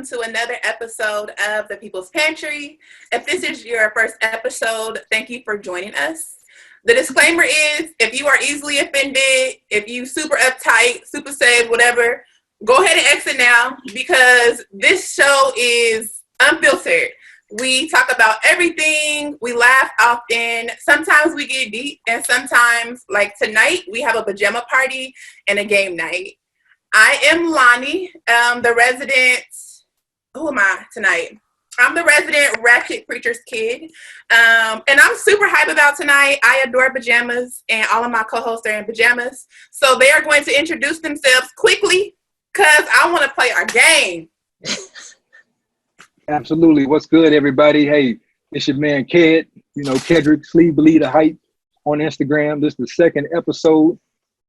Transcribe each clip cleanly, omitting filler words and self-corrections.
to another episode of the People's Pantry. If this is your first episode, thank you for joining us. The disclaimer is, if you are easily offended, if you super uptight, super saved, whatever, go ahead and exit now, because this show is unfiltered. We talk about everything. We laugh often. Sometimes we get deep, and sometimes, like tonight, we have a pajama party and a game night. I am Loni, the resident. Who am I tonight? I'm the resident ratchet preacher's kid, and I'm super hype about tonight. I adore pajamas, and all of my co-hosts are in pajamas, so they are going to introduce themselves quickly because I want to play our game. Absolutely. What's good, everybody? Hey, it's your man Ked. Kedrick, Sleeve Believe the Hype on Instagram. This is the second episode.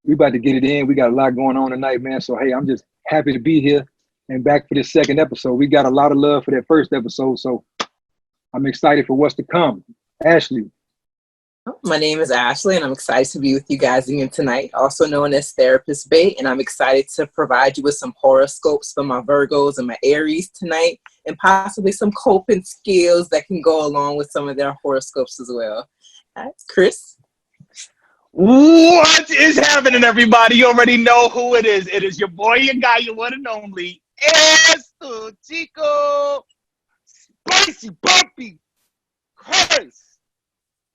We about to get it in. We got a lot going on tonight, man. So, hey, I'm just happy to be here and back for this second episode. We got a lot of love for that first episode, so I'm excited for what's to come. Ashli. My name is Ashli, and I'm excited to be with you guys again tonight, also known as Therapist Bae, and I'm excited to provide you with some horoscopes for my Virgos and my Aries tonight, and possibly some coping skills that can go along with some of their horoscopes as well. That's Chris. What is happening, everybody? You already know who it is. It is your boy, your guy, your one and only, Esto Chico, Spicy Bumpy, Chris.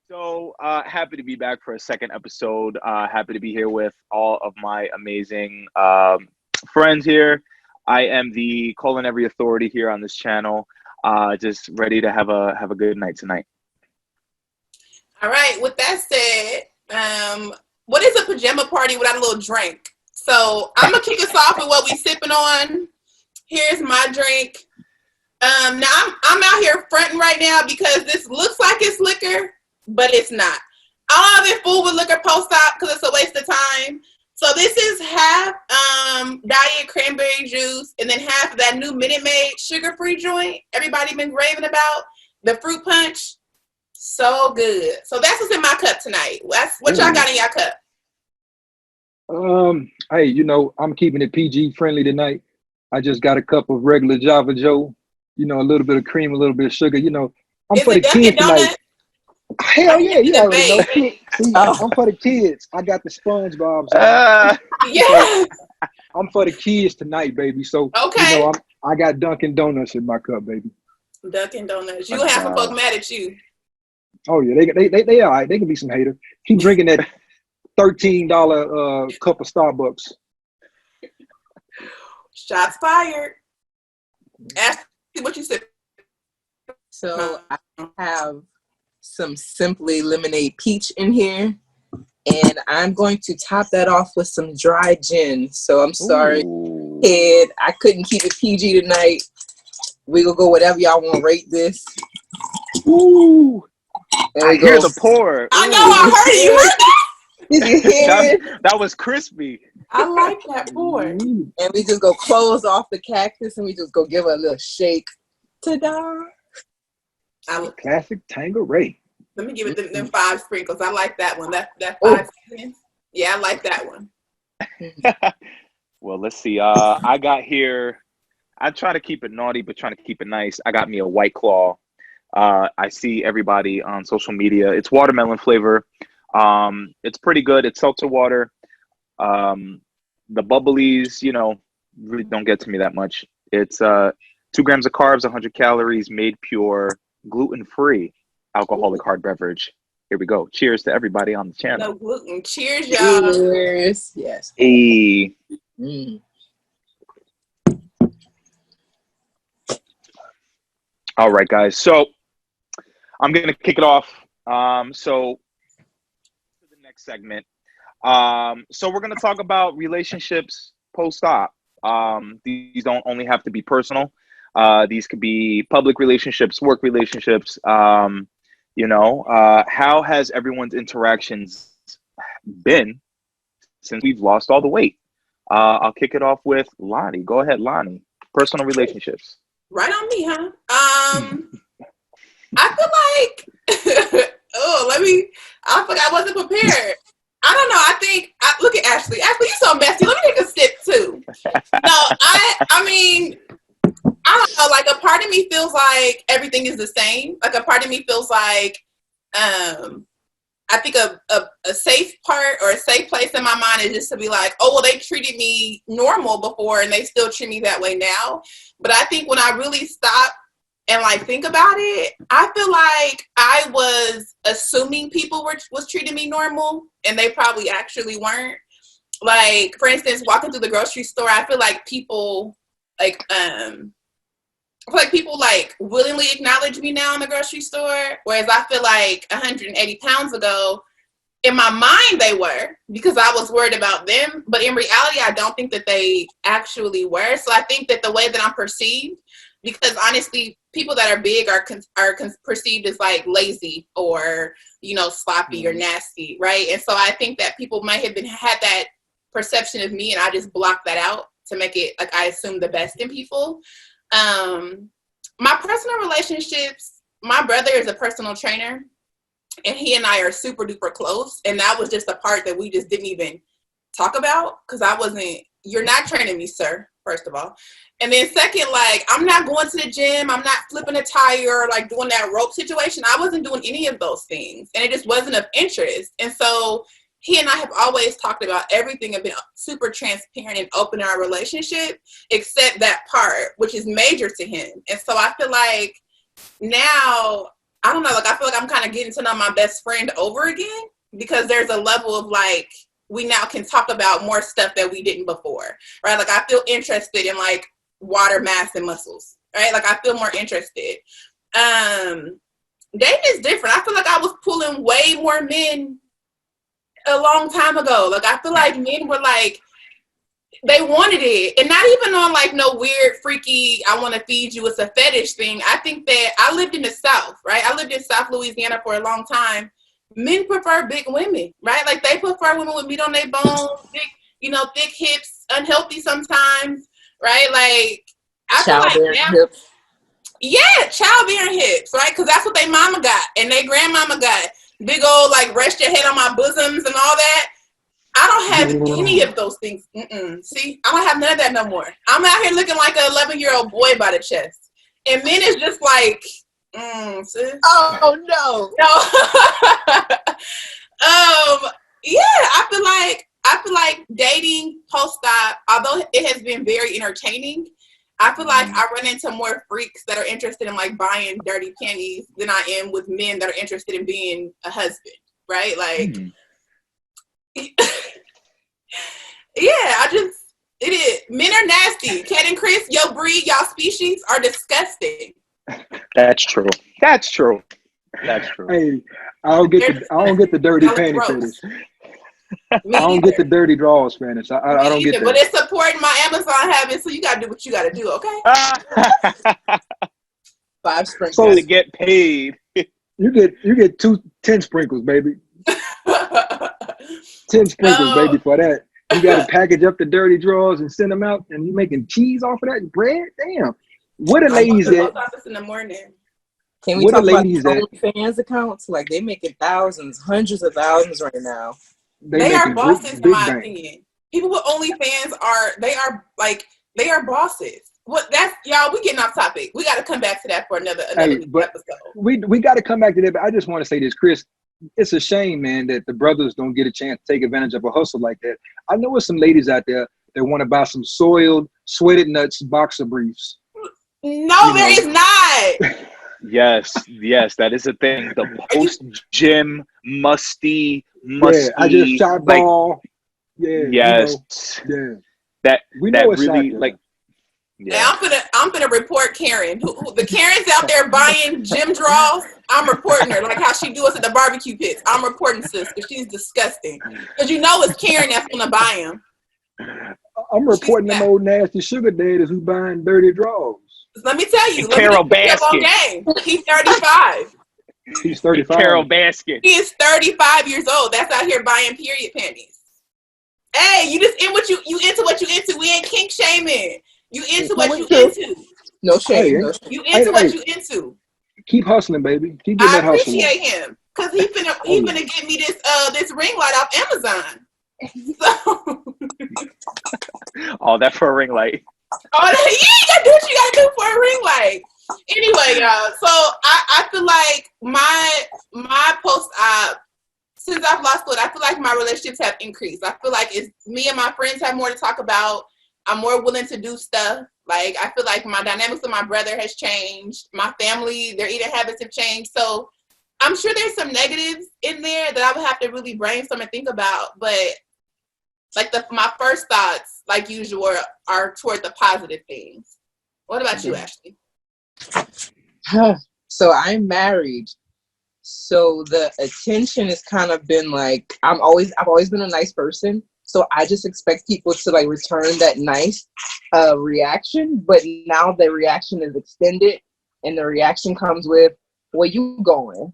So happy to be back for a second episode. Happy to be here with all of my amazing friends here. I am the calling every authority here on this channel. Just ready to have a good night tonight. All right. With that said, what is a pajama party without a little drink? So I'm gonna kick us off with what we sipping on. Here's my drink. Now I'm out here fronting right now because this looks like it's liquor, but it's not. I don't have it full with liquor post-op because it's a waste of time. So this is half diet cranberry juice and then half of that new Minute Maid sugar-free joint everybody been raving about, the fruit punch. So good. So that's what's in my cup tonight. What y'all got in your cup? Hey, I'm keeping it PG friendly tonight. I just got a cup of regular Java Joe. A little bit of cream, a little bit of sugar. I'm Is for the kids tonight. Hell yeah, you already know. See, I'm for the kids. I got the SpongeBob. Yeah. I'm for the kids tonight, baby. So okay. I got Dunkin' Donuts in my cup, baby. Dunkin' Donuts. You have some folk mad at you. Oh yeah, they all right. They can be some haters. Keep drinking that $13 cup of Starbucks. Shots fired. Ask what you said. So I have some Simply Lemonade Peach in here, and I'm going to top that off with some dry gin. So I'm sorry, Kid, I couldn't keep it PG tonight. We gonna go whatever y'all want to rate this. Ooh. I hear the pour. I know, I heard it. You heard that? Did you hear it? That was crispy. I like that pour. And we just go close off the cactus and we just go give it a little shake. Ta-da! Classic Tanqueray. Let me give it them 5 sprinkles. I like that one. That 5 seconds. Yeah, I like that one. Well, let's see. I got here. I try to keep it naughty, but trying to keep it nice. I got me a White Claw. I see everybody on social media. It's watermelon flavor. It's pretty good. It's seltzer water. The bubblies, really don't get to me that much. It's 2 grams of carbs, 100 calories, made pure, gluten-free, alcoholic hard beverage. Here we go. Cheers to everybody on the channel. No gluten. Cheers, y'all. Cheers. Yes. Hey. All right, guys. So I'm going to kick it off. So to the next segment. So we're going to talk about relationships post-op. These don't only have to be personal. These could be public relationships, work relationships. How has everyone's interactions been since we've lost all the weight? I'll kick it off with Loni. Go ahead, Loni. Personal relationships. Right on me, huh? I feel like, I forgot I wasn't prepared. I don't know. Look at Ashli. Ashli, you so messy. Let me take a sip too. No, I mean, I don't me feels like everything is the same. Like a part of me feels like, I think a safe part or a safe place in my mind is just to be like, oh, well, they treated me normal before and they still treat me that way now. But I think when I really stop and like think about it, I feel like I was assuming people was treating me normal and they probably actually weren't. Like, for instance, walking through the grocery store, I feel like people willingly acknowledge me now in the grocery store, whereas I feel like 180 pounds ago, in my mind they were, because I was worried about them, but in reality, I don't think that they actually were. So I think that the way that I'm perceived, because honestly, people that are big are perceived as like lazy or, you know, sloppy or nasty, right? And so I think that people might have had that perception of me, and I just blocked that out to make it like I assume the best in people. My personal relationships, my brother is a personal trainer and he and I are super duper close. And that was just a part that we just didn't even talk about because you're not training me, sir, first of all. And then second, like, I'm not going to the gym. I'm not flipping a tire or like doing that rope situation. I wasn't doing any of those things and it just wasn't of interest. And so he and I have always talked about everything and been super transparent and open in our relationship, except that part, which is major to him. And so I feel like now, I don't know, like I feel like I'm kind of getting to know my best friend over again because there's a level of like, we now can talk about more stuff that we didn't before, right? Like I feel interested in like water, mass, and muscles, right? Like I feel more interested. Dating is different. I feel like I was pulling way more men a long time ago. Like I feel like men were like, they wanted it, and not even on like no weird freaky I want to feed you, it's a fetish thing. I think that I lived in the South, right? I lived in South Louisiana for a long time. Men prefer big women, right? Like they prefer women with meat on their bones, big, you know, thick hips, unhealthy sometimes, right? Like I feel like now, hips. Yeah, childbearing hips, right? Because that's what they mama got and they grandmama got. Big old, like, rest your head on my bosoms and all that. I don't have any of those things. See, I don't have none of that no more. I'm out here looking like an 11-year-old boy by the chest. And men is just like, sis. Oh, no. Yeah, I feel like dating post-op, although it has been very entertaining, I feel like I run into more freaks that are interested in like buying dirty panties than I am with men that are interested in being a husband, right? Like, yeah, it is. Men are nasty. Ked and Chris, your breed, y'all species are disgusting. That's true. That's true. Hey, I don't get the dirty panty fetish. I don't get the dirty drawers fetish. I don't get that. But it's supporting my Amazon habit, so you gotta do what you gotta do, okay? 5 sprinkles. So to get paid. You get 10 sprinkles, baby. 10 sprinkles, baby, for that. You gotta package up the dirty drawers and send them out, and you making cheese off of that bread? Damn. What are ladies at? In the morning. Can we talk about OnlyFans accounts? Like they making thousands, hundreds of thousands right now. They are bosses, in my opinion. People with OnlyFans they are bosses. What that's y'all, we getting off topic. We gotta come back to that for another episode. We gotta come back to that, but I just want to say this, Chris. It's a shame, man, that the brothers don't get a chance to take advantage of a hustle like that. I know there's some ladies out there that want to buy some soiled, sweated nuts boxer briefs. No, there is not. Yes, that is a thing. The post-gym musty. Yeah, I just shot ball. Yeah. Yes. You know, yeah. That know really like. Yeah, I'm gonna report Karen. The Karens out there buying gym draws, I'm reporting her. Like how she do us at the barbecue pits. I'm reporting sis because she's disgusting. Because you know it's Karen that's gonna buy them. I'm reporting them old nasty sugar daddies who buying dirty draws. Let me tell you. Carol Baskin. He's 35. He's 35. Carol Baskin. He is 35 years old. That's out here buying period panties. Hey, you just into what you into. We ain't kink shaming. You into what you into. No shame. You into what you into. Keep hustling, baby. Keep getting that hustle. I appreciate him because he finna get me this ring light off Amazon. So. All that for a ring light. Oh, you gotta do what you gotta do for a ring light. Okay, y'all. So I feel like my post-op, since I've lost weight, I feel like my relationships have increased. I feel like it's me and my friends have more to talk about. I'm more willing to do stuff. Like, I feel like my dynamics with my brother has changed. My family, their eating habits have changed. So I'm sure there's some negatives in there that I would have to really brainstorm and think about. But like my first thoughts, like usual, are toward the positive things. What about you, Ashley? So I'm married. So the attention has kind of been like, I've always been a nice person. So I just expect people to like return that nice reaction. But now the reaction is extended, and the reaction comes with, where you going?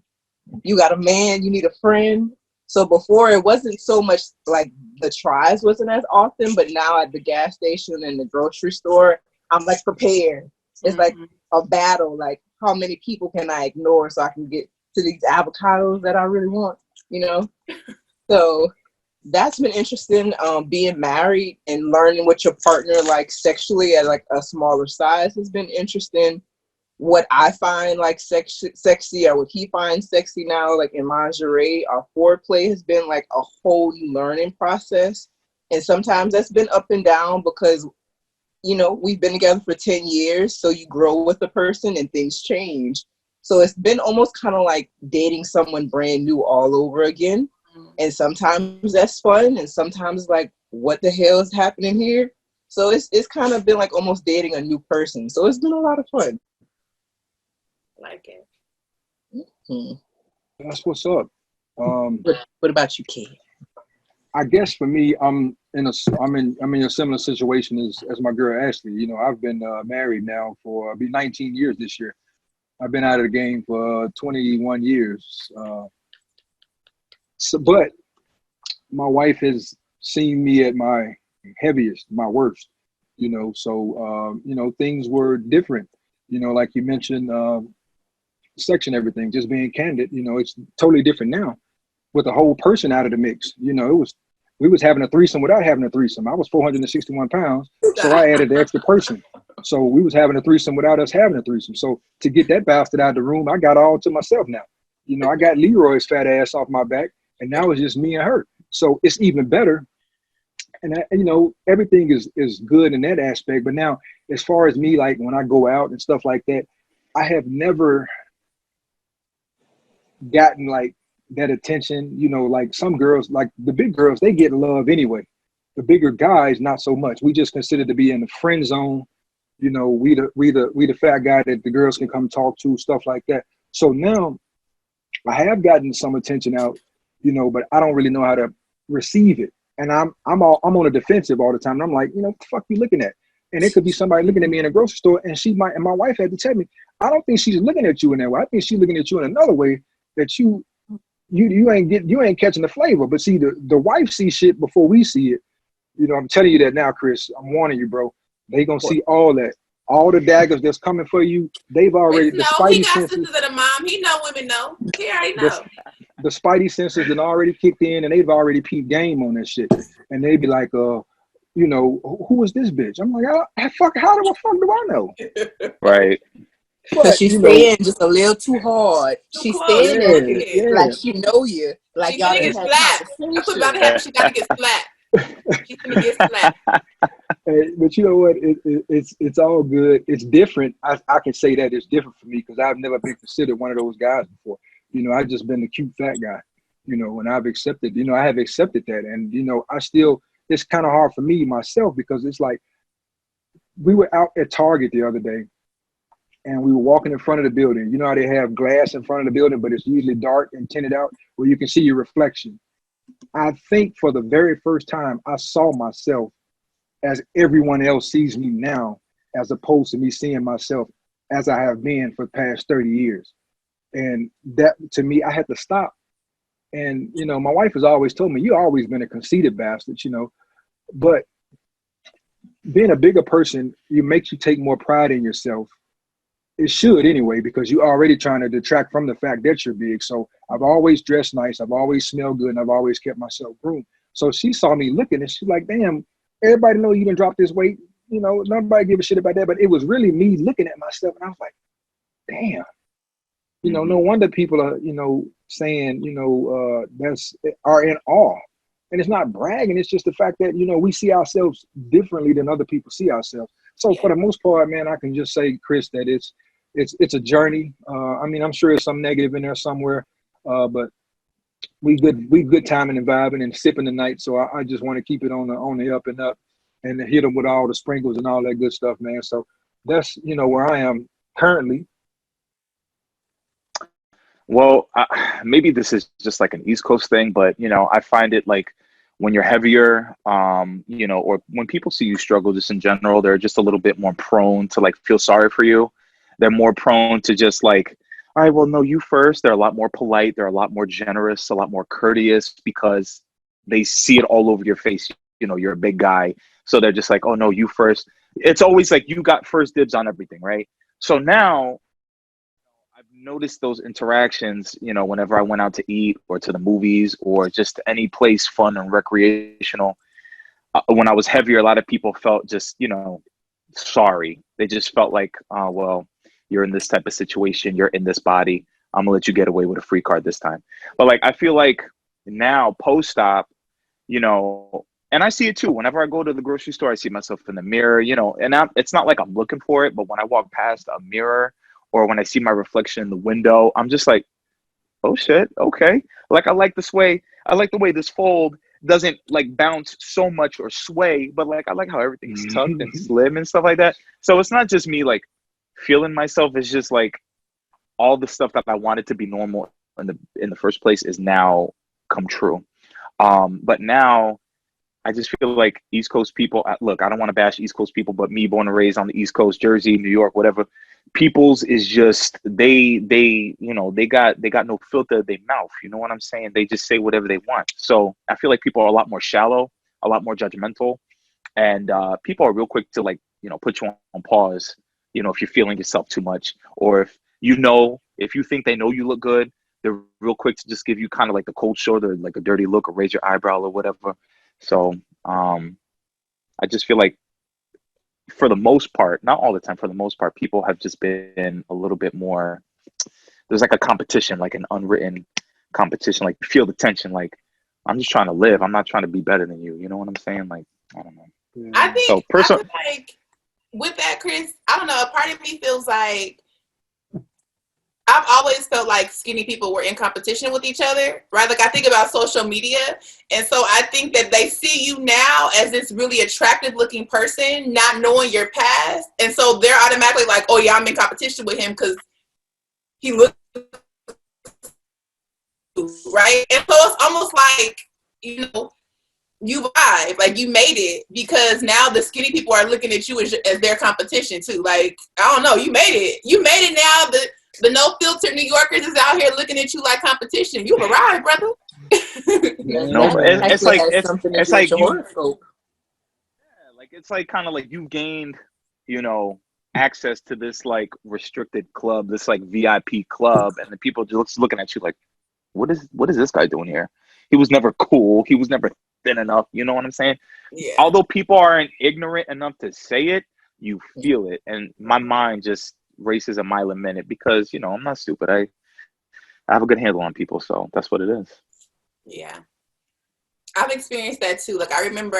You got a man, you need a friend. So before it wasn't so much like the tries wasn't as often, but now at the gas station and the grocery store, I'm like prepared. It's like a battle. Like, how many people can I ignore so I can get to these avocados that I really want, you know? So that's been interesting. Being married and learning what your partner likes sexually at like a smaller size has been interesting. What I find like sexy or what he finds sexy now, like in lingerie, our foreplay has been like a whole new learning process. And sometimes that's been up and down because, you know, we've been together for 10 years. So you grow with a person and things change. So it's been almost kind of like dating someone brand new all over again. And sometimes that's fun. And sometimes like, what the hell is happening here? So it's kind of been like almost dating a new person. So it's been a lot of fun. Like it. That's what's up. What about you, Ked? I guess for me, I'm in a similar situation as my girl Ashli. You know, I've been married now for 19 years this year. I've been out of the game for 21 years. But my wife has seen me at my heaviest, my worst. You know, so you know, things were different. You know, like you mentioned, sex and everything. Just being candid, you know, it's totally different now with the whole person out of the mix. You know, we was having a threesome without having a threesome. I was 461 pounds, so I added the extra person. So we was having a threesome without us having a threesome. So to get that bastard out of the room, I got all to myself now. You know, I got Leroy's fat ass off my back, and now it's just me and her. So it's even better. And you know, everything is good in that aspect. But now, as far as me, like when I go out and stuff like that, I have never gotten like that attention. You know, like some girls, like the big girls, they get love anyway. The bigger guys, not so much. We just consider to be in the friend zone. You know, we the fat guy that the girls can come talk to, stuff like that. So now I have gotten some attention out, you know, but I don't really know how to receive it. And I'm on the defensive all the time. And I'm like, you know, what the fuck you looking at? And it could be somebody looking at me in a grocery store, and my wife had to tell me, I don't think she's looking at you in that way. I think she's looking at you in another way that you ain't catching the flavor. But see, the wife sees shit before we see it. You know, I'm telling you that now, Chris. I'm warning you, bro. They gonna see all that. All the daggers that's coming for you, they've already, the spidey he got senses. sisters and a mom. He know women know. He already know. The spidey senses that already kicked in, and they've already peeped game on that shit. And they'd be like, you know, who is this bitch? I'm like, how the fuck do I know? Right. Because she's staying just a little too hard. She's staying like she know you. Like she gotta get slapped. That's what about to happen. She gotta get slapped. She's gonna get slapped. But you know what? It's all good. It's different. I can say that it's different for me because I've never been considered one of those guys before. You know, I've just been the cute fat guy. You know, and I've accepted. You know, I have accepted that, and you know, it's kind of hard for me myself because it's like we were out at Target the other day, and we were walking in front of the building. You know how they have glass in front of the building, but it's usually dark and tinted out where you can see your reflection. I think for the very first time, I saw myself as everyone else sees me now, as opposed to me seeing myself as I have been for the past 30 years. And that, to me, I had to stop. And, you know, my wife has always told me, you've always been a conceited bastard, you know, but being a bigger person, it makes you take more pride in yourself. It should anyway, because you're already trying to detract from the fact that you're big. So I've always dressed nice. I've always smelled good, and I've always kept myself groomed. So she saw me looking, and she's like, damn, everybody know you done dropped this weight. You know, nobody give a shit about that. But it was really me looking at myself, and I was like, damn, no wonder people are, saying, that's are in awe. And it's not bragging. It's just the fact that, we see ourselves differently than other people see ourselves. So for the most part, man, I can just say, Chris, that it's a journey. I'm sure there's some negative in there somewhere, but we good timing and vibing and sipping tonight. So I just want to keep it on the up and up and hit them with all the sprinkles and all that good stuff, man. So that's, where I am currently. Well, maybe this is just like an East Coast thing, but, I find it like when you're heavier, or when people see you struggle just in general, they're just a little bit more prone to like feel sorry for you. They're more prone to just like, all right, well, no, you first. They're a lot more polite. They're a lot more generous, a lot more courteous because they see it all over your face. You're a big guy. So they're just like, oh, no, you first. It's always like you got first dibs on everything, right? So now I've noticed those interactions, whenever I went out to eat or to the movies or just any place fun and recreational. When I was heavier, a lot of people felt just, sorry. They just felt like, oh, well, you're in this type of situation. You're in this body. I'm gonna let you get away with a free card this time. But like, I feel like now post-op, and I see it too. Whenever I go to the grocery store, I see myself in the mirror, and it's not like I'm looking for it, but when I walk past a mirror or when I see my reflection in the window, I'm just like, oh shit, okay. Like I like the way this fold doesn't like bounce so much or sway, but like I like how everything's tucked and slim and stuff like that. So it's not just me like feeling myself, it's just like all the stuff that I wanted to be normal in the first place is now come true. But now I just feel like East Coast people, look, I don't want to bash East Coast people, but me born and raised on the East Coast, Jersey, New York, whatever, people's is just, they got no filter in their mouth. You know what I'm saying? They just say whatever they want. So I feel like people are a lot more shallow, a lot more judgmental. And people are real quick to like, put you on pause, if you're feeling yourself too much, or if you think they know you look good, they're real quick to just give you kind of like the cold shoulder, like a dirty look or raise your eyebrow or whatever. So I just feel like for the most part, not all the time, for the most part, people have just been a little bit more, there's like a competition, like an unwritten competition, like feel the tension, like I'm just trying to live. I'm not trying to be better than you. You know what I'm saying? Like, I don't know. I think, so I feel like with that, Chris, I don't know, a part of me feels like I've always felt like skinny people were in competition with each other, right? Like I think about social media. And so I think that they see you now as this really attractive looking person, not knowing your past. And so they're automatically like, oh yeah, I'm in competition with him because he looks right. And so it's almost like, you vibe, like you made it because now the skinny people are looking at you as their competition too. Like, I don't know, you made it. You made it now. The no filter New Yorkers is out here looking at you like competition. You've arrived, brother. It's like horoscope. Yeah, like it's like kind of like you gained, access to this like restricted club, this like VIP club, and the people just looking at you like, what is this guy doing here? He was never cool. He was never thin enough. You know what I'm saying? Yeah. Although people aren't ignorant enough to say it, you feel it, and my mind just races a mile a minute because I'm not stupid. I have a good handle on people, so that's what it is. Yeah, I've experienced that too. Like I remember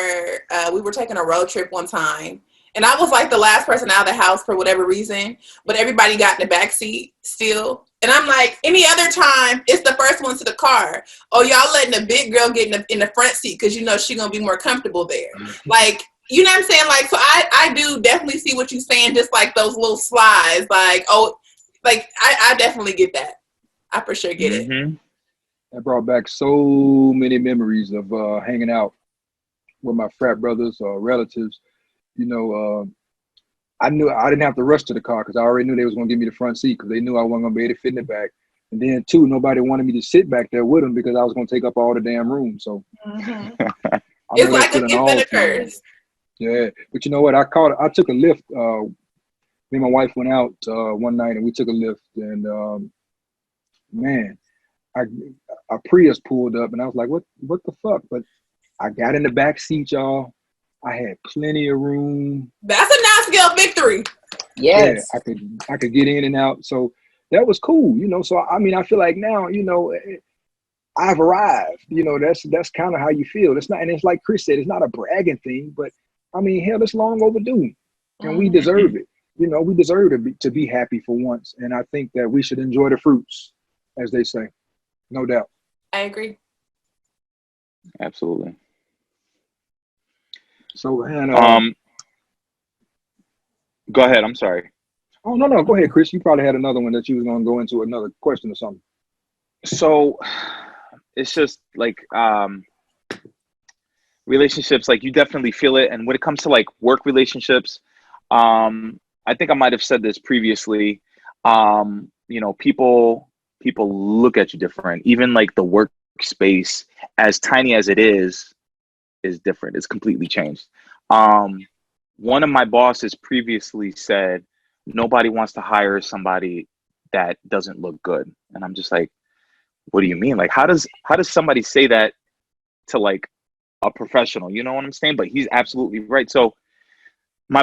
we were taking a road trip one time, and I was like the last person out of the house for whatever reason, but everybody got in the back seat still. And I'm like, any other time, it's the first one to the car. Oh, y'all letting a big girl get in the front seat because she's gonna be more comfortable there. Like, you know what I'm saying? Like, so I do definitely see what you're saying, just like those little slides. Like, oh, like I definitely get that. I for sure get it. That brought back so many memories of hanging out with my frat brothers or relatives. I knew I didn't have to rush to the car because I already knew they was going to give me the front seat because they knew I wasn't going to be able to fit in the back. And then, too, nobody wanted me to sit back there with them because I was going to take up all the damn room. So it's like a gift and a curse. Yeah, but you know what? I took a lift. Me and my wife went out one night and we took a lift. And man, a Prius pulled up and I was like, what the fuck? But I got in the back seat, y'all. I had plenty of room. That's a non-scale victory. Yes. Yeah, I could get in and out. So that was cool, you know. So I mean, I feel like now, you know, I've arrived. You know, that's kind of how you feel. It's not, and it's like Chris said, it's not a bragging thing, but I mean, hell, it's long overdue, and we deserve it. You know, we deserve to be happy for once, and I think that we should enjoy the fruits, as they say. No doubt. I agree. Absolutely. So, and go ahead. I'm sorry. oh no, go ahead, Chris. You probably had another one that you was gonna go into another question or something. So it's just like relationships, like you definitely feel it. And when it comes to like work relationships, I think I might have said this previously. You know, people look at you different. Even like the workspace, as tiny as it is different. It's completely changed. One of my bosses previously said, nobody wants to hire somebody that doesn't look good. And I'm just like, what do you mean? Like, how does somebody say that to like a professional? You know what I'm saying? But he's absolutely right. So my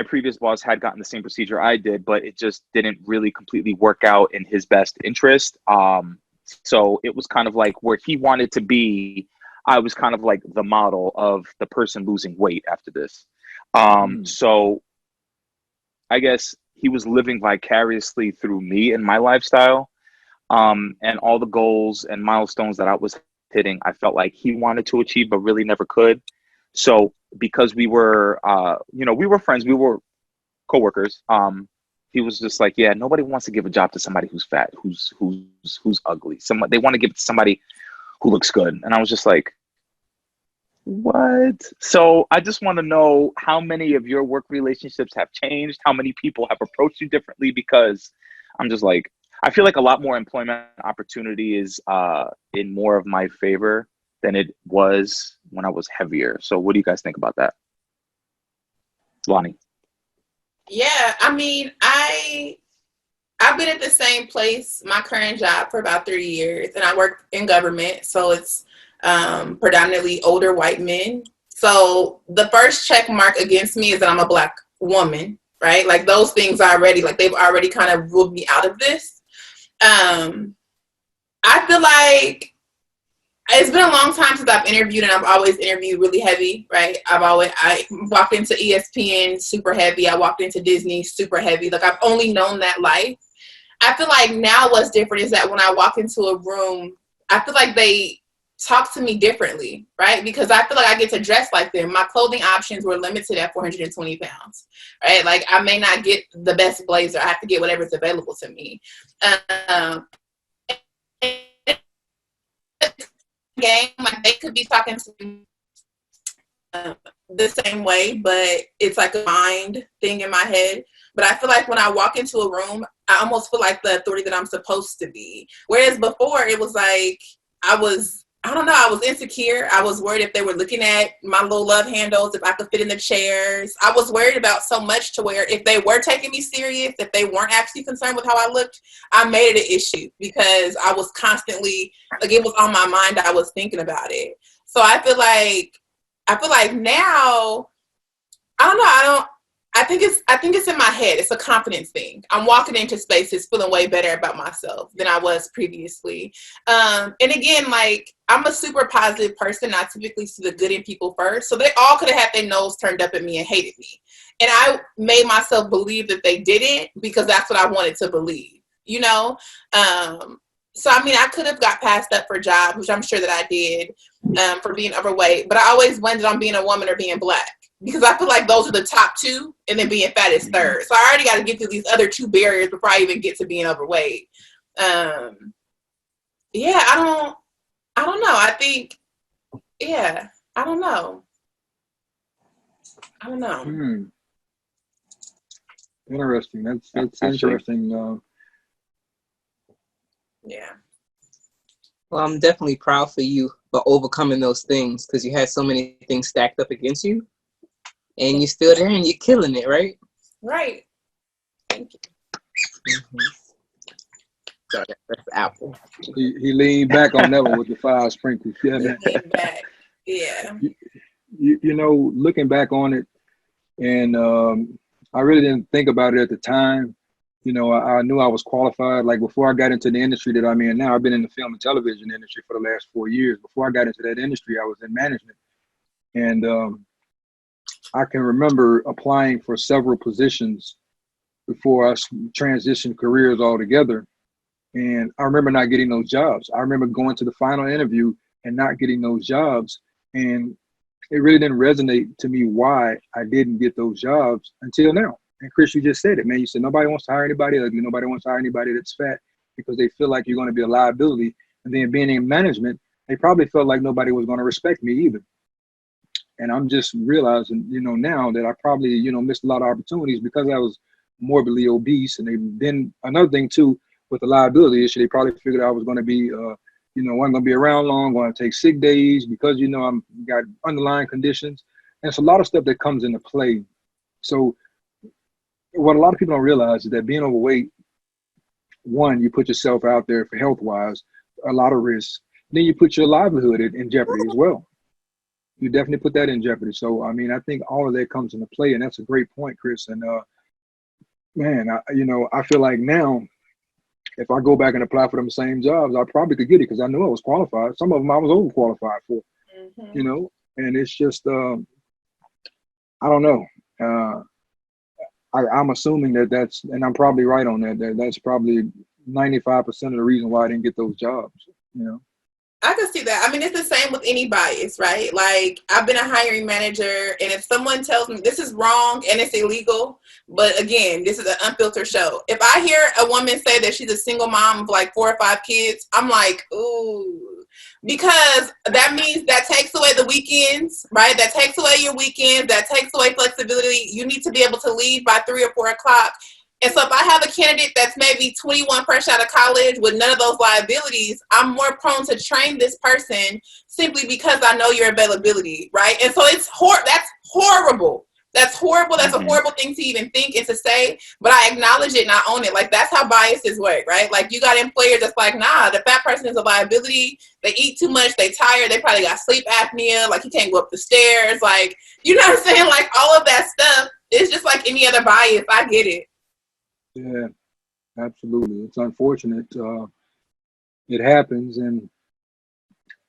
previous boss had gotten the same procedure I did, but it just didn't really completely work out in his best interest. So it was kind of like where he wanted to be, I was kind of like the model of the person losing weight after this. So I guess he was living vicariously through me and my lifestyle. And all the goals and milestones that I was hitting, I felt like he wanted to achieve, but really never could. So because we were, we were friends, we were coworkers. He was just like, yeah, nobody wants to give a job to somebody who's fat, who's ugly. They want to give it to somebody who looks good. And I was just like, what? So I just want to know how many of your work relationships have changed, how many people have approached you differently, because I'm just like, I feel like a lot more employment opportunity is in more of my favor than it was when I was heavier. So what do you guys think about that? Lonnie? Yeah, I mean, I've been at the same place, my current job, for about 3 years, and I work in government, so it's predominantly older white men. So the first check mark against me is that I'm a Black woman, right? Like those things already, like they've already kind of ruled me out of this. I feel like it's been a long time since I've interviewed, and I've always interviewed really heavy, right? I walked into ESPN super heavy. I walked into Disney super heavy. Like I've only known that life. I feel like now what's different is that when I walk into a room, I feel like they talk to me differently, right? Because I feel like I get to dress like them. My clothing options were limited at 420 pounds, right? Like I may not get the best blazer. I have to get whatever's available to me. Game, like they could be talking to me the same way, but it's like a mind thing in my head. But I feel like when I walk into a room, I almost feel like the authority that I'm supposed to be. Whereas before, it was like I was insecure. I was worried if they were looking at my little love handles, if I could fit in the chairs. I was worried about so much to where if they were taking me serious, if they weren't actually concerned with how I looked, I made it an issue because I was constantly, like it was on my mind. I was thinking about it. So I feel like now, I think it's in my head. It's a confidence thing. I'm walking into spaces feeling way better about myself than I was previously. And again, like I'm a super positive person. I typically see the good in people first. So they all could have had their nose turned up at me and hated me. And I made myself believe that they didn't because that's what I wanted to believe, you know? So, I mean, I could have got passed up for jobs, which I'm sure that I did, for being overweight. But I always blended on being a woman or being Black. Because I feel like those are the top two, and then being fat is third. So I already got to get through these other two barriers before I even get to being overweight. Yeah, I don't know. I think, yeah, I don't know. Interesting. That's interesting. Yeah. Well, I'm definitely proud for you for overcoming those things because you had so many things stacked up against you. And you're still there and you're killing it, right? Right. Thank you. Mm-hmm. Sorry, that's Apple. He leaned back on that one with the 5 sprinkles. Yeah, man. Back. Yeah. You know, looking back on it, and I really didn't think about it at the time. You know, I knew I was qualified. Like before I got into the industry that I'm in now, I've been in the film and television industry for the last 4 years. Before I got into that industry, I was in management. And I can remember applying for several positions before I transitioned careers altogether. And I remember not getting those jobs. I remember going to the final interview and not getting those jobs. And it really didn't resonate to me why I didn't get those jobs until now. And Chris, you just said it, man. You said nobody wants to hire anybody ugly. Nobody wants to hire anybody that's fat because they feel like you're going to be a liability. And then being in management, they probably felt like nobody was going to respect me either. And I'm just realizing, you know, now that I probably, you know, missed a lot of opportunities because I was morbidly obese. And then another thing too, with the liability issue, they probably figured I was going to be, you know, wasn't going to be around long, going to take sick days because, you know, I'm got underlying conditions. And it's a lot of stuff that comes into play. So what a lot of people don't realize is that being overweight, one, you put yourself out there for health-wise, a lot of risks. Then you put your livelihood in jeopardy as well. You definitely put that in jeopardy. So, I mean, I think all of that comes into play, and that's a great point, Chris. And, man, you know, I feel like now, if I go back and apply for them same jobs, I probably could get it because I knew I was qualified. Some of them I was overqualified for, you know, and it's just, I don't know. I'm assuming that's, and I'm probably right on that's probably 95% of the reason why I didn't get those jobs, you know. I can see that. I mean, it's the same with any bias, right? Like, I've been a hiring manager, and if someone tells me this is wrong and it's illegal, but again, this is an unfiltered show. If I hear a woman say that she's a single mom of like 4 or 5 kids, I'm like, ooh, because that means that takes away the weekends, right? That takes away your weekends. That takes away flexibility. You need to be able to leave by 3 or 4 o'clock. And so if I have a candidate that's maybe 21 fresh out of college with none of those liabilities, I'm more prone to train this person simply because I know your availability, right? And so that's horrible. That's horrible. That's a horrible thing to even think and to say, but I acknowledge it and I own it. Like, that's how biases work, right? Like, you got employers that's like, nah, the fat person is a liability. They eat too much. They tired. They probably got sleep apnea. Like, you can't go up the stairs. Like, you know what I'm saying? Like, all of that stuff. It's just like any other bias. I get it. Yeah, absolutely. It's unfortunate. It happens, and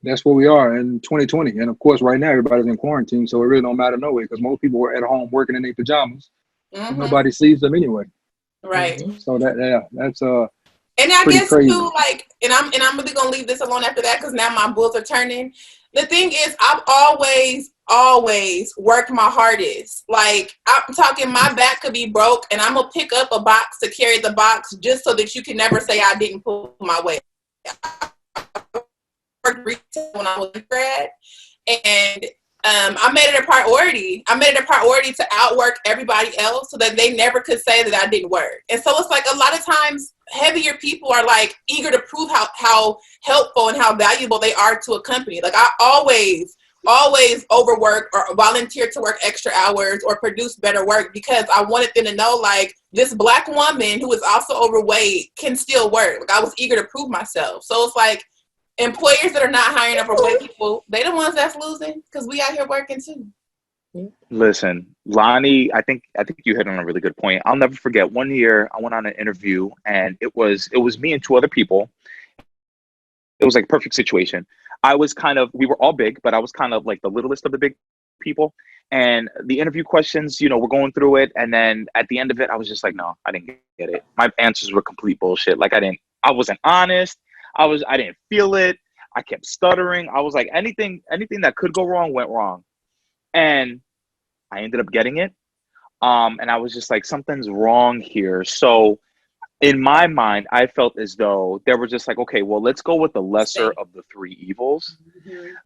that's where we are in 2020. And of course, right now, everybody's in quarantine, so it really don't matter no way because most people are at home working in their pajamas, and nobody sees them anyway. Right. So that's and I guess crazy. too, like, and I'm really gonna leave this alone after that because now my bulls are turning. The thing is, I've always worked my hardest. Like, I'm talking, my back could be broke and I'm gonna pick up a box to carry the box just so that you can never say I didn't pull my weight. I worked retail when I was a grad, and I made it a priority. I made it a priority to outwork everybody else so that they never could say that I didn't work. And so it's like a lot of times heavier people are like eager to prove how helpful and how valuable they are to a company. Like, I always overwork or volunteer to work extra hours or produce better work because I wanted them to know, like, this Black woman who is also overweight can still work. Like, I was eager to prove myself. So it's like, employers that are not hiring overweight people, they the ones that's losing because we out here working too. Listen, Lonnie, I think you hit on a really good point. I'll never forget one year I went on an interview and it was me and 2 other people. It was like a perfect situation. We were all big, but I was kind of like the littlest of the big people. And the interview questions, you know, we're going through it. And then at the end of it, I was just like, no, I didn't get it. My answers were complete bullshit. Like, I wasn't honest. I didn't feel it. I kept stuttering. I was like, anything that could go wrong went wrong. And I ended up getting it. And I was just like, something's wrong here. So in my mind, I felt as though they were just like, okay, well, let's go with the lesser of the 3 evils.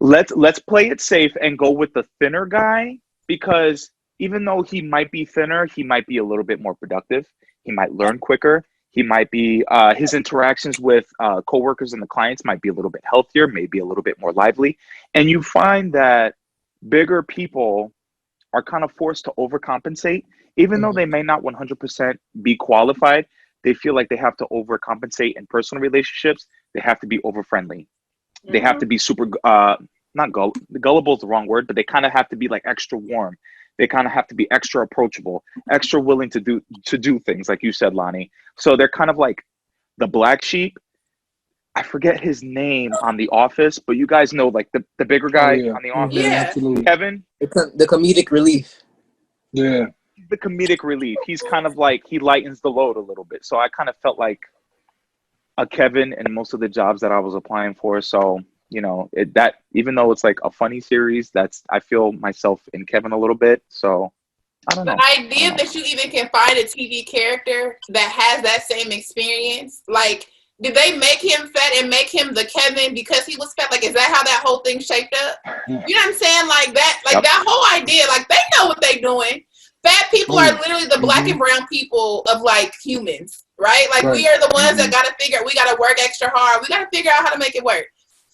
Let's play it safe and go with the thinner guy, because even though he might be thinner, he might be a little bit more productive. He might learn quicker. He might be, his interactions with coworkers and the clients might be a little bit healthier, maybe a little bit more lively. And you find that bigger people are kind of forced to overcompensate, even though they may not 100% be qualified. They feel like they have to overcompensate in personal relationships. They have to be over-friendly. They have to be super, gullible is the wrong word, but they kind of have to be like extra warm. they kind of have to be extra approachable, extra willing to do things, like you said, Lonnie. So they're kind of like the black sheep. I forget his name on The Office, but you guys know, like the bigger guy on The Office. Yeah, absolutely. Kevin. The comedic relief. Yeah. The comedic relief. He's kind of like, he lightens the load a little bit. So I kind of felt like a Kevin in most of the jobs that I was applying for. So, you know, that even though it's like a funny series, I feel myself in Kevin a little bit. So I don't know. The idea that you even can find a TV character that has that same experience, like, did they make him fat and make him the Kevin because he was fat? Like, is that how that whole thing shaped up? You know what I'm saying? Like that, that whole idea, like they know what they're doing. Fat people are literally the black and brown people of like humans, right? Like we are the ones that we gotta work extra hard. We gotta figure out how to make it work.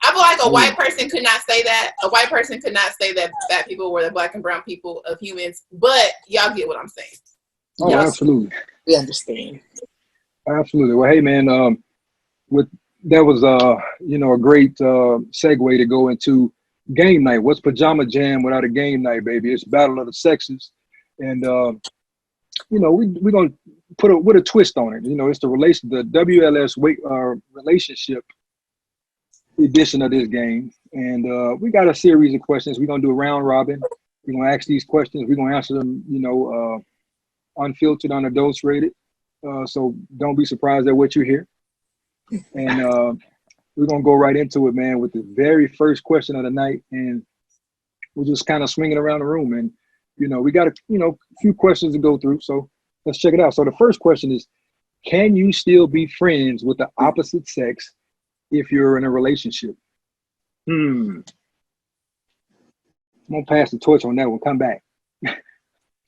I feel like a white person could not say that. A white person could not say that fat people were the black and brown people of humans, but y'all get what I'm saying. Oh, absolutely. We understand. Absolutely. Well, hey man, that was a great segue to go into game night. What's Pajama Jam without a game night, baby? It's Battle of the Sexes, and we're gonna put a twist on it. You know, it's the WLS relationship edition of this game, and we got a series of questions. We're gonna do a round robin. We're gonna ask these questions. We're gonna answer them, unfiltered, unadulterated. So don't be surprised at what you hear. And we're going to go right into it, man, with the very first question of the night. And we're just kind of swinging around the room. And, we got a few questions to go through. So let's check it out. So the first question is, can you still be friends with the opposite sex if you're in a relationship? I'm going to pass the torch on that one. Come back. Who are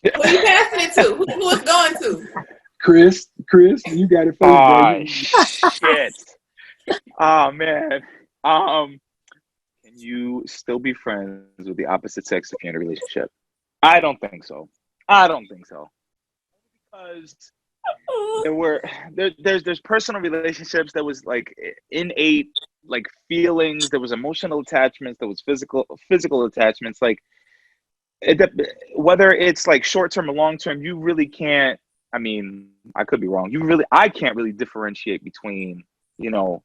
you passing it to? Who it's going to? Chris, you got it first, baby. Shit. Oh, man. Can you still be friends with the opposite sex if you're in a relationship? I don't think so. Because there's personal relationships that was like innate, like feelings. There was emotional attachments. There was physical attachments. Like whether it's like short term or long term, you really can't. I mean, I could be wrong. I can't really differentiate between, the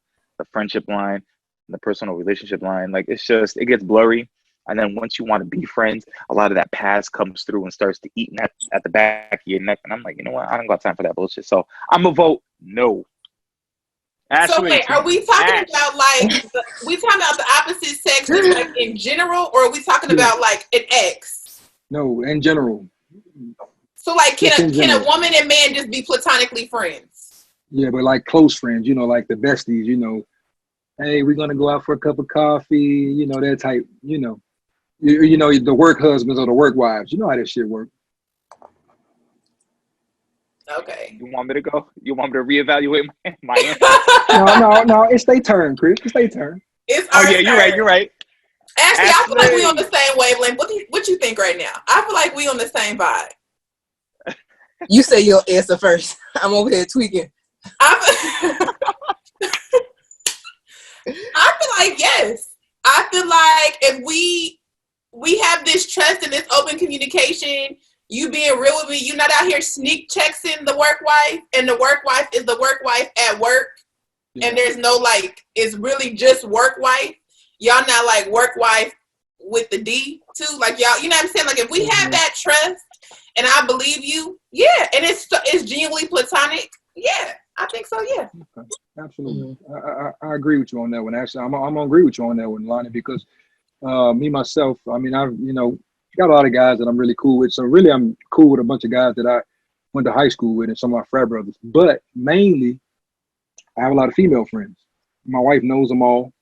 friendship line and the personal relationship line. Like it gets blurry. And then once you want to be friends, a lot of that past comes through and starts to eat at the back of your neck. And I'm like, you know what? I don't got time for that bullshit. So I'm gonna vote no. Ashli, so wait, are we talking about the opposite sex like in general, or are we talking about like an ex? No, in general. So like, can a woman and man just be platonically friends? Yeah, but like close friends, like the besties, hey, we're gonna go out for a cup of coffee, that type, the work husbands or the work wives. You know how that shit works. Okay. You want me to go? You want me to reevaluate my answer? No, it's their turn, Chris. It's their turn. It's our turn. You're right. Actually, I feel like we on the same wavelength. What you think right now? I feel like we on the same vibe. You say your answer first. I'm over here tweaking. I feel like yes. I feel like if we have this trust and this open communication, you being real with me, you're not out here sneak checking the work wife, and the work wife is the work wife at work, and there's no like, it's really just work wife. Y'all not like work wife with the D too, like y'all, you know what I'm saying? Like if we have that trust, and I believe you, yeah, and it's genuinely platonic, yeah. I think so, yeah. Okay. Absolutely. I agree with you on that one. Actually, I'm gonna agree with you on that one, Lonnie, because me myself, I mean, I've got a lot of guys that I'm really cool with. So really, I'm cool with a bunch of guys that I went to high school with and some of my frat brothers. But mainly, I have a lot of female friends. My wife knows them all.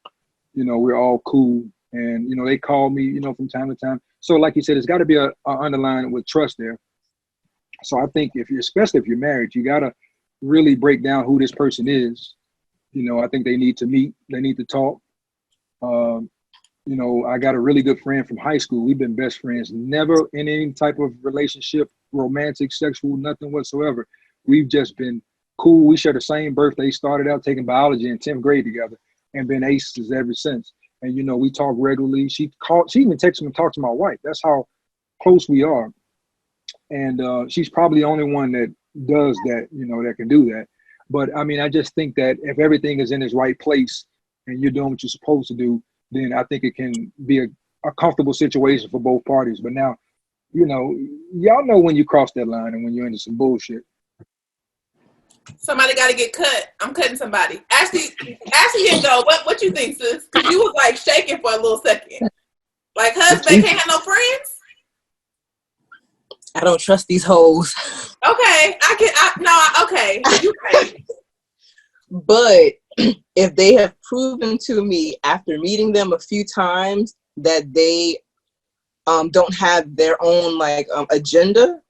We're all cool, and they call me, from time to time. So like you said, it's got to be a underlying with trust there. So I think especially if you're married, you gotta really break down who this person is. I think they need to meet, they need to talk. I got a really good friend from high school. We've been best friends, never in any type of relationship, romantic, sexual, nothing whatsoever. We've just been cool. We share the same birthday, started out taking biology in 10th grade together and been aces ever since. And, we talk regularly. She even texts me and talks to my wife. That's how close we are. and she's probably the only one that does that, that can do that. But I mean, I just think that if everything is in its right place and you're doing what you're supposed to do, then I think it can be a comfortable situation for both parties. But now, y'all know when you cross that line and when you're into some bullshit. Somebody got to get cut. I'm cutting somebody. Ashley didn't go. What you think, sis? Because you was like shaking for a little second. Like, husband can't have no friends? I don't trust these hoes. Okay. Okay. You right. But if they have proven to me after meeting them a few times that they don't have their own agenda,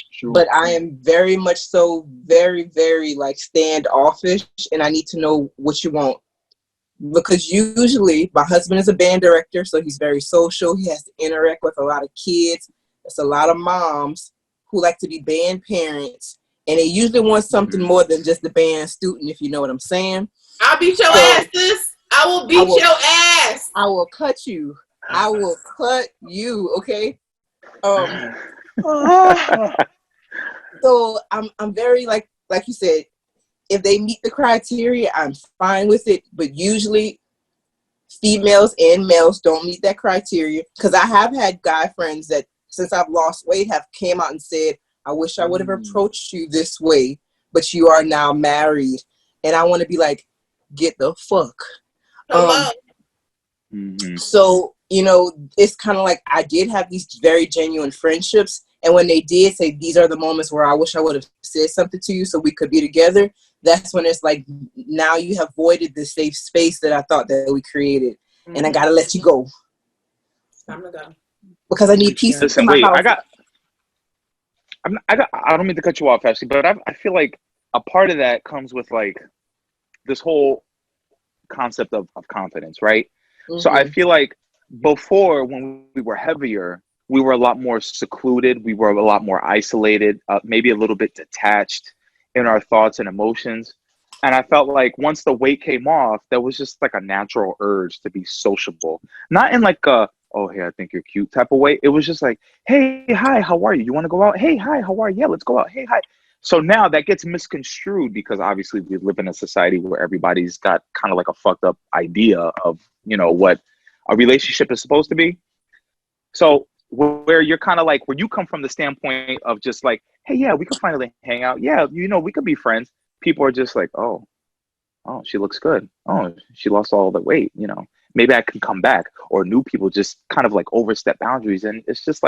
sure. But I am very much so very, very standoffish, and I need to know what you want. Because usually my husband is a band director, so he's very social. He has to interact with a lot of kids. It's a lot of moms who like to be band parents, and they usually want something more than just the band student, if you know what I'm saying. I'll beat your ass, sis. I will beat your ass. I will cut you. I will cut you, okay? So I'm very like you said, if they meet the criteria, I'm fine with it. But usually females and males don't meet that criteria. Because I have had guy friends that, since I've lost weight, have came out and said, I wish I would have approached you this way, but you are now married. And I want to be like, get the fuck. So, it's kind of like I did have these very genuine friendships. And when they did say, these are the moments where I wish I would have said something to you so we could be together, that's when it's like, now you have voided the safe space that I thought that we created. Mm-hmm. And I got to let you go. I'm going to go. Because I need peace. Listen, wait, I don't mean to cut you off, Ashley, but I feel like a part of that comes with this whole concept of confidence, right? Mm-hmm. So I feel like before, when we were heavier, we were a lot more secluded. We were a lot more isolated, maybe a little bit detached in our thoughts and emotions. And I felt like once the weight came off, there was just a natural urge to be sociable. Not in oh, hey, I think you're cute type of way. It was just like, hey, hi, how are you? You want to go out? Hey, hi, how are you? Yeah, let's go out. Hey, hi. So now that gets misconstrued because obviously we live in a society where everybody's got kind of a fucked up idea of, what a relationship is supposed to be. So where you're kind of where you come from the standpoint of just hey, yeah, we could finally hang out. Yeah, we could be friends. People are just oh, she looks good. Oh, she lost all the weight, maybe I can come back. Or new people just kind of overstep boundaries. And it's just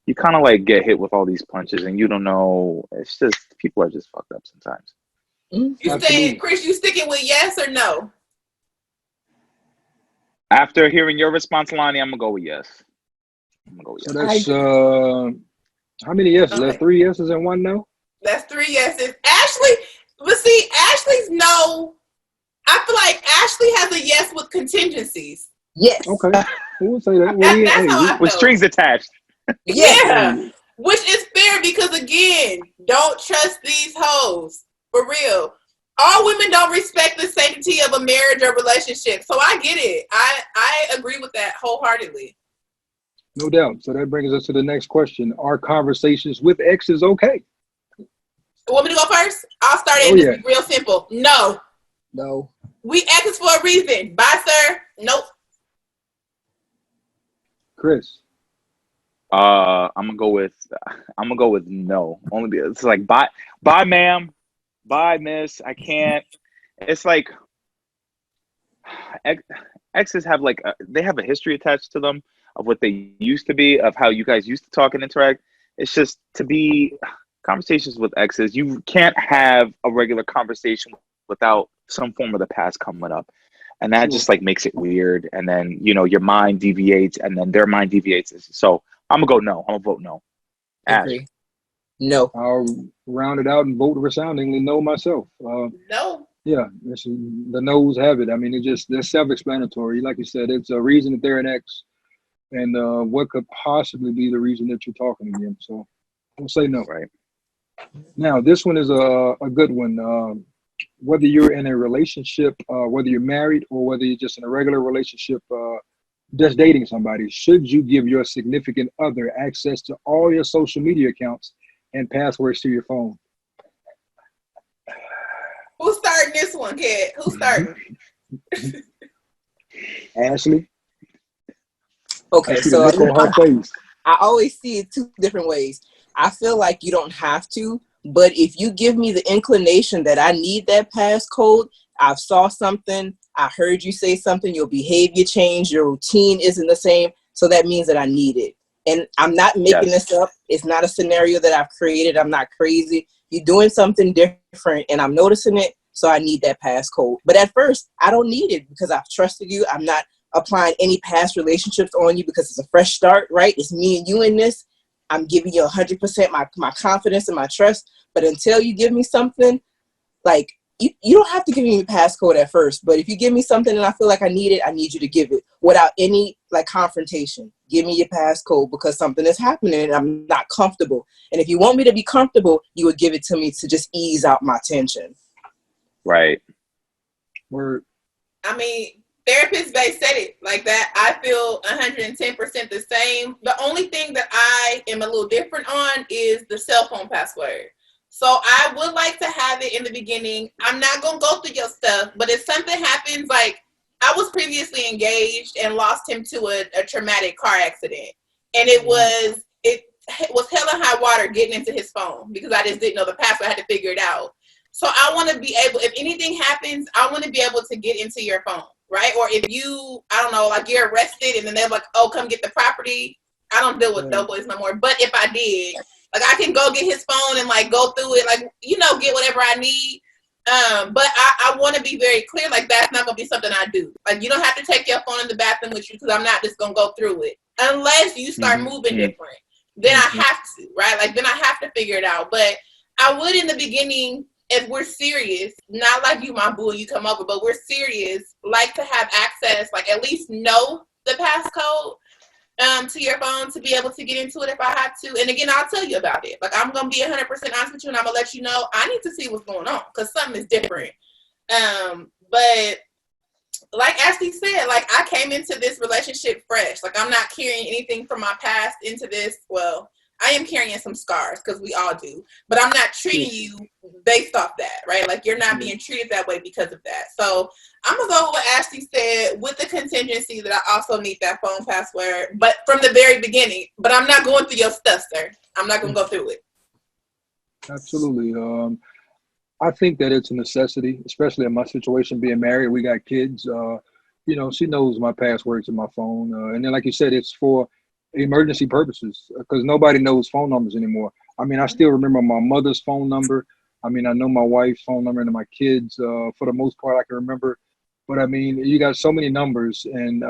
you kind of get hit with all these punches and you don't know. It's just, people are just fucked up sometimes. You saying, Chris, you sticking with yes or no? After hearing your response, Lonnie, I'm going to go with yes. So that's, how many yeses? Okay. That's 3 yeses and 1 no? That's 3 yeses. Ashley, but see, Ashley's no. I feel like Ashley has a yes with contingencies. Yes. Okay. Who would say that? Well, with strings attached. Yeah. Which is fair because, again, don't trust these hoes. For real. All women don't respect the sanctity of a marriage or relationship. So I get it. I agree with that wholeheartedly. No doubt. So that brings us to the next question. Are conversations with exes okay? Want me to go first? I'll start it real simple. No. No. We exes for a reason. Bye, sir. Nope. Chris. I'm gonna go with no. Only because it's bye, ma'am. Bye, miss. I can't. It's exes have they have a history attached to them of what they used to be, of how you guys used to talk and interact. It's just to be conversations with exes. You can't have a regular conversation without some form of the past coming up. And that just makes it weird. And then, your mind deviates and then their mind deviates. So I'm going to go no. I'm going to vote no. Ash. No. I'll round it out and vote resoundingly no myself. No. Yeah, the no's have it. I mean, they're self-explanatory. Like you said, it's a reason that they're an ex. And what could possibly be the reason that you're talking again? So we'll say no. Right. Now, this one is a good one. Whether you're in a relationship, whether you're married or whether you're just in a regular relationship, just dating somebody, should you give your significant other access to all your social media accounts and passwords to your phone? Who's starting this one, Ked? Who's starting? Ashley? Okay, I see so the look on her face. I always see it two different ways. I feel like you don't have to, but if you give me the inclination that I need that passcode, I've saw something, I heard you say something, your behavior changed, your routine isn't the same, so that means that I need it. And I'm not making this up. It's not a scenario that I've created. I'm not crazy. You're doing something different, and I'm noticing it, so I need that passcode. But at first, I don't need it because I've trusted you. I'm not applying any past relationships on you because it's a fresh start, right? It's me and you in this. I'm giving you 100% my confidence and my trust. But until you give me something, like, you don't have to give me a passcode at first. But if you give me something and I feel like I need it, I need you to give it without any, like, confrontation. Give me your passcode because something is happening and I'm not comfortable. And if you want me to be comfortable, you would give it to me to just ease out my tension. Right. Word. I mean, Therapist Bae said it like that. I feel 110% the same. The only thing that I am a little different on is the cell phone password. So I would like to have it in the beginning. I'm not going to go through your stuff, but if something happens, like, I was previously engaged and lost him to a traumatic car accident. And it was hell and high water getting into his phone because I just didn't know the password. I had to figure it out. So I want to be able, if anything happens, I want to be able to get into your phone, right? Or if you, I don't know, like, you're arrested and then they're like, oh, come get the property. I don't deal with doughboys no more. But if I did, like, I can go get his phone and, like, go through it, like, you know, get whatever I need. But I want to be very clear, like, that's not going to be something I do. Like, you don't have to take your phone in the bathroom with you because I'm not just going to go through it. Unless you start moving different. Then I have to, right? Like, then I have to figure it out. But I would, in the beginning, if we're serious, not like you, my boo, you come over, but we're serious, like to have access, like, at least know the passcode to your phone to be able to get into it if I have to. And again, I'll tell you about it. Like, I'm going to be 100% honest with you, and I'm going to let you know I need to see what's going on because something is different. But like Ashley said, like, I came into this relationship fresh. Like, I'm not carrying anything from my past into this. Well, I am carrying some scars because we all do, but I'm not treating you based off that, right? Like, you're not being treated that way because of that. So I'm going to go with what Ashley said with the contingency that I also need that phone password, but from the very beginning. But I'm not going through your stuff, sir. I'm not going to go through it. Absolutely. I think that it's a necessity, especially in my situation, being married. We got kids. You know, she knows my passwords to my phone. And then, like you said, it's for emergency purposes because nobody knows phone numbers anymore. I mean, I still remember my mother's phone number. I mean, I know my wife's phone number and my kids. For the most part, I can remember. But I mean, you got so many numbers, and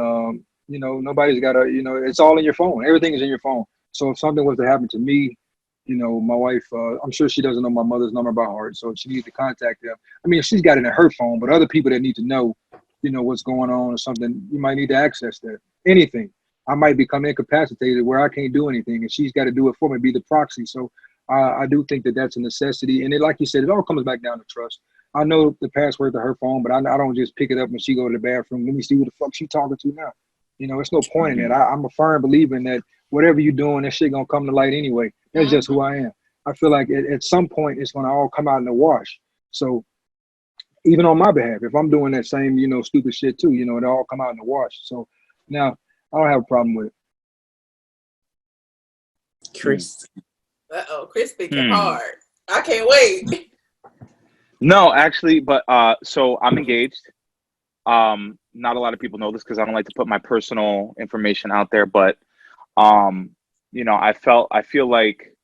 you know, nobody's got a. You know, it's all in your phone. Everything is in your phone. So if something was to happen to me, you know, my wife, I'm sure she doesn't know my mother's number by heart, so she needs to contact them. I mean, she's got it in her phone, but other people that need to know, you know, what's going on or something, you might need to access that. Anything. I might become incapacitated where I can't do anything, and she's got to do it for me, be the proxy. So I do think that that's a necessity. And it, like you said, it all comes back down to trust. I know the password to her phone, but I don't just pick it up when she go to the bathroom. Let me see who the fuck she talking to now. You know, it's no point in it. I'm a firm believer in that whatever you're doing, that shit gonna come to light anyway. That's just who I am. I feel like at some point it's gonna all come out in the wash. So even on my behalf, if I'm doing that same, you know, stupid shit too, you know, it all come out in the wash. So now I don't have a problem with it. Chris. Chris speaking hard. I can't wait. No, actually, but so I'm engaged. Not a lot of people know this because I don't like to put my personal information out there, but you know, I feel like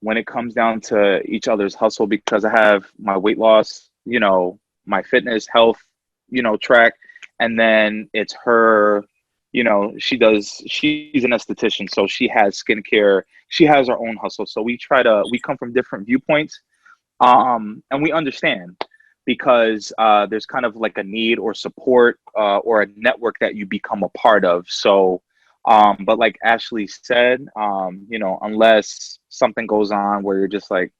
when it comes down to each other's hustle, because I have my weight loss, you know, my fitness, health, you know, track, and then it's her, you know, she's an esthetician, so she has skincare, she has her own hustle. So we come from different viewpoints, and we understand because there's kind of like a need or support or a network that you become a part of. So, but like Ashley said, you know, unless something goes on where you're just like,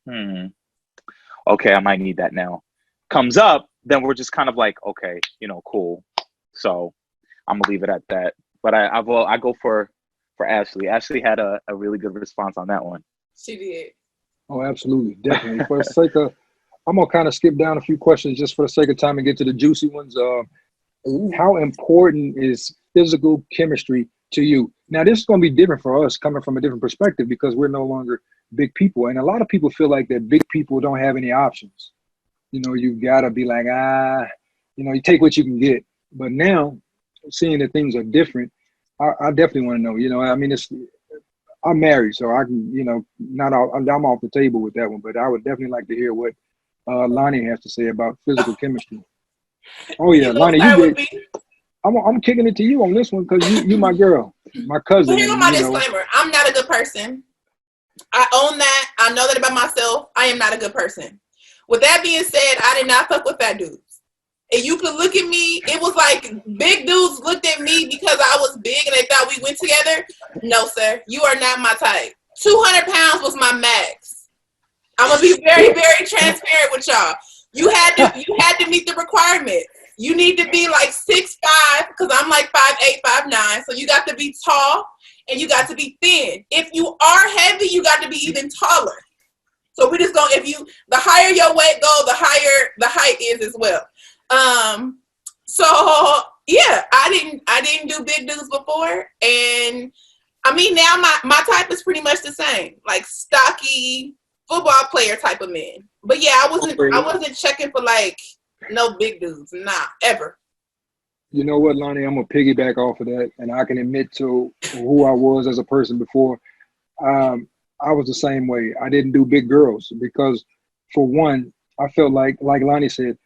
okay, I might need that now, comes up, then we're just kind of like, okay, you know, cool. So I'm gonna leave it at that. But I go for Ashli. Ashli had a really good response on that one. She did. Oh, absolutely, definitely. For the sake of, I'm gonna kind of skip down a few questions just for the sake of time and get to the juicy ones. How important is physical chemistry to you? Now, this is gonna be different for us, coming from a different perspective, because we're no longer big people, and a lot of people feel like that big people don't have any options. You know, you gotta be like, you take what you can get. But now, seeing that things are different, I definitely want to know. You know, I mean, I'm married, so I can, not all, I'm off the table with that one. But I would definitely like to hear what Loni has to say about physical chemistry. Oh yeah, Loni, you did. I'm kicking it to you on this one because you my girl, my cousin. Here's my disclaimer: I'm not a good person. I own that. I know that about myself. I am not a good person. With that being said, I did not fuck with fat dudes. And you could look at me. It was like big dudes looked at me because I was big and they thought we went together. No, sir. You are not my type. 200 pounds was my max. I'm going to be very, very transparent with y'all. You had to meet the requirement. You need to be like 6'5", because I'm like 5'8", 5'9". So you got to be tall and you got to be thin. If you are heavy, you got to be even taller. So we just go, the higher your weight go, the higher the height is as well. So yeah, I didn't do big dudes before, and I mean now my type is pretty much the same, like stocky football player type of men. But yeah, I wasn't checking for like no big dudes, nah, ever. You know what, Loni, I'm gonna piggyback off of that, and I can admit to who I was as a person before. I was the same way. I didn't do big girls because, for one, I felt like Loni said,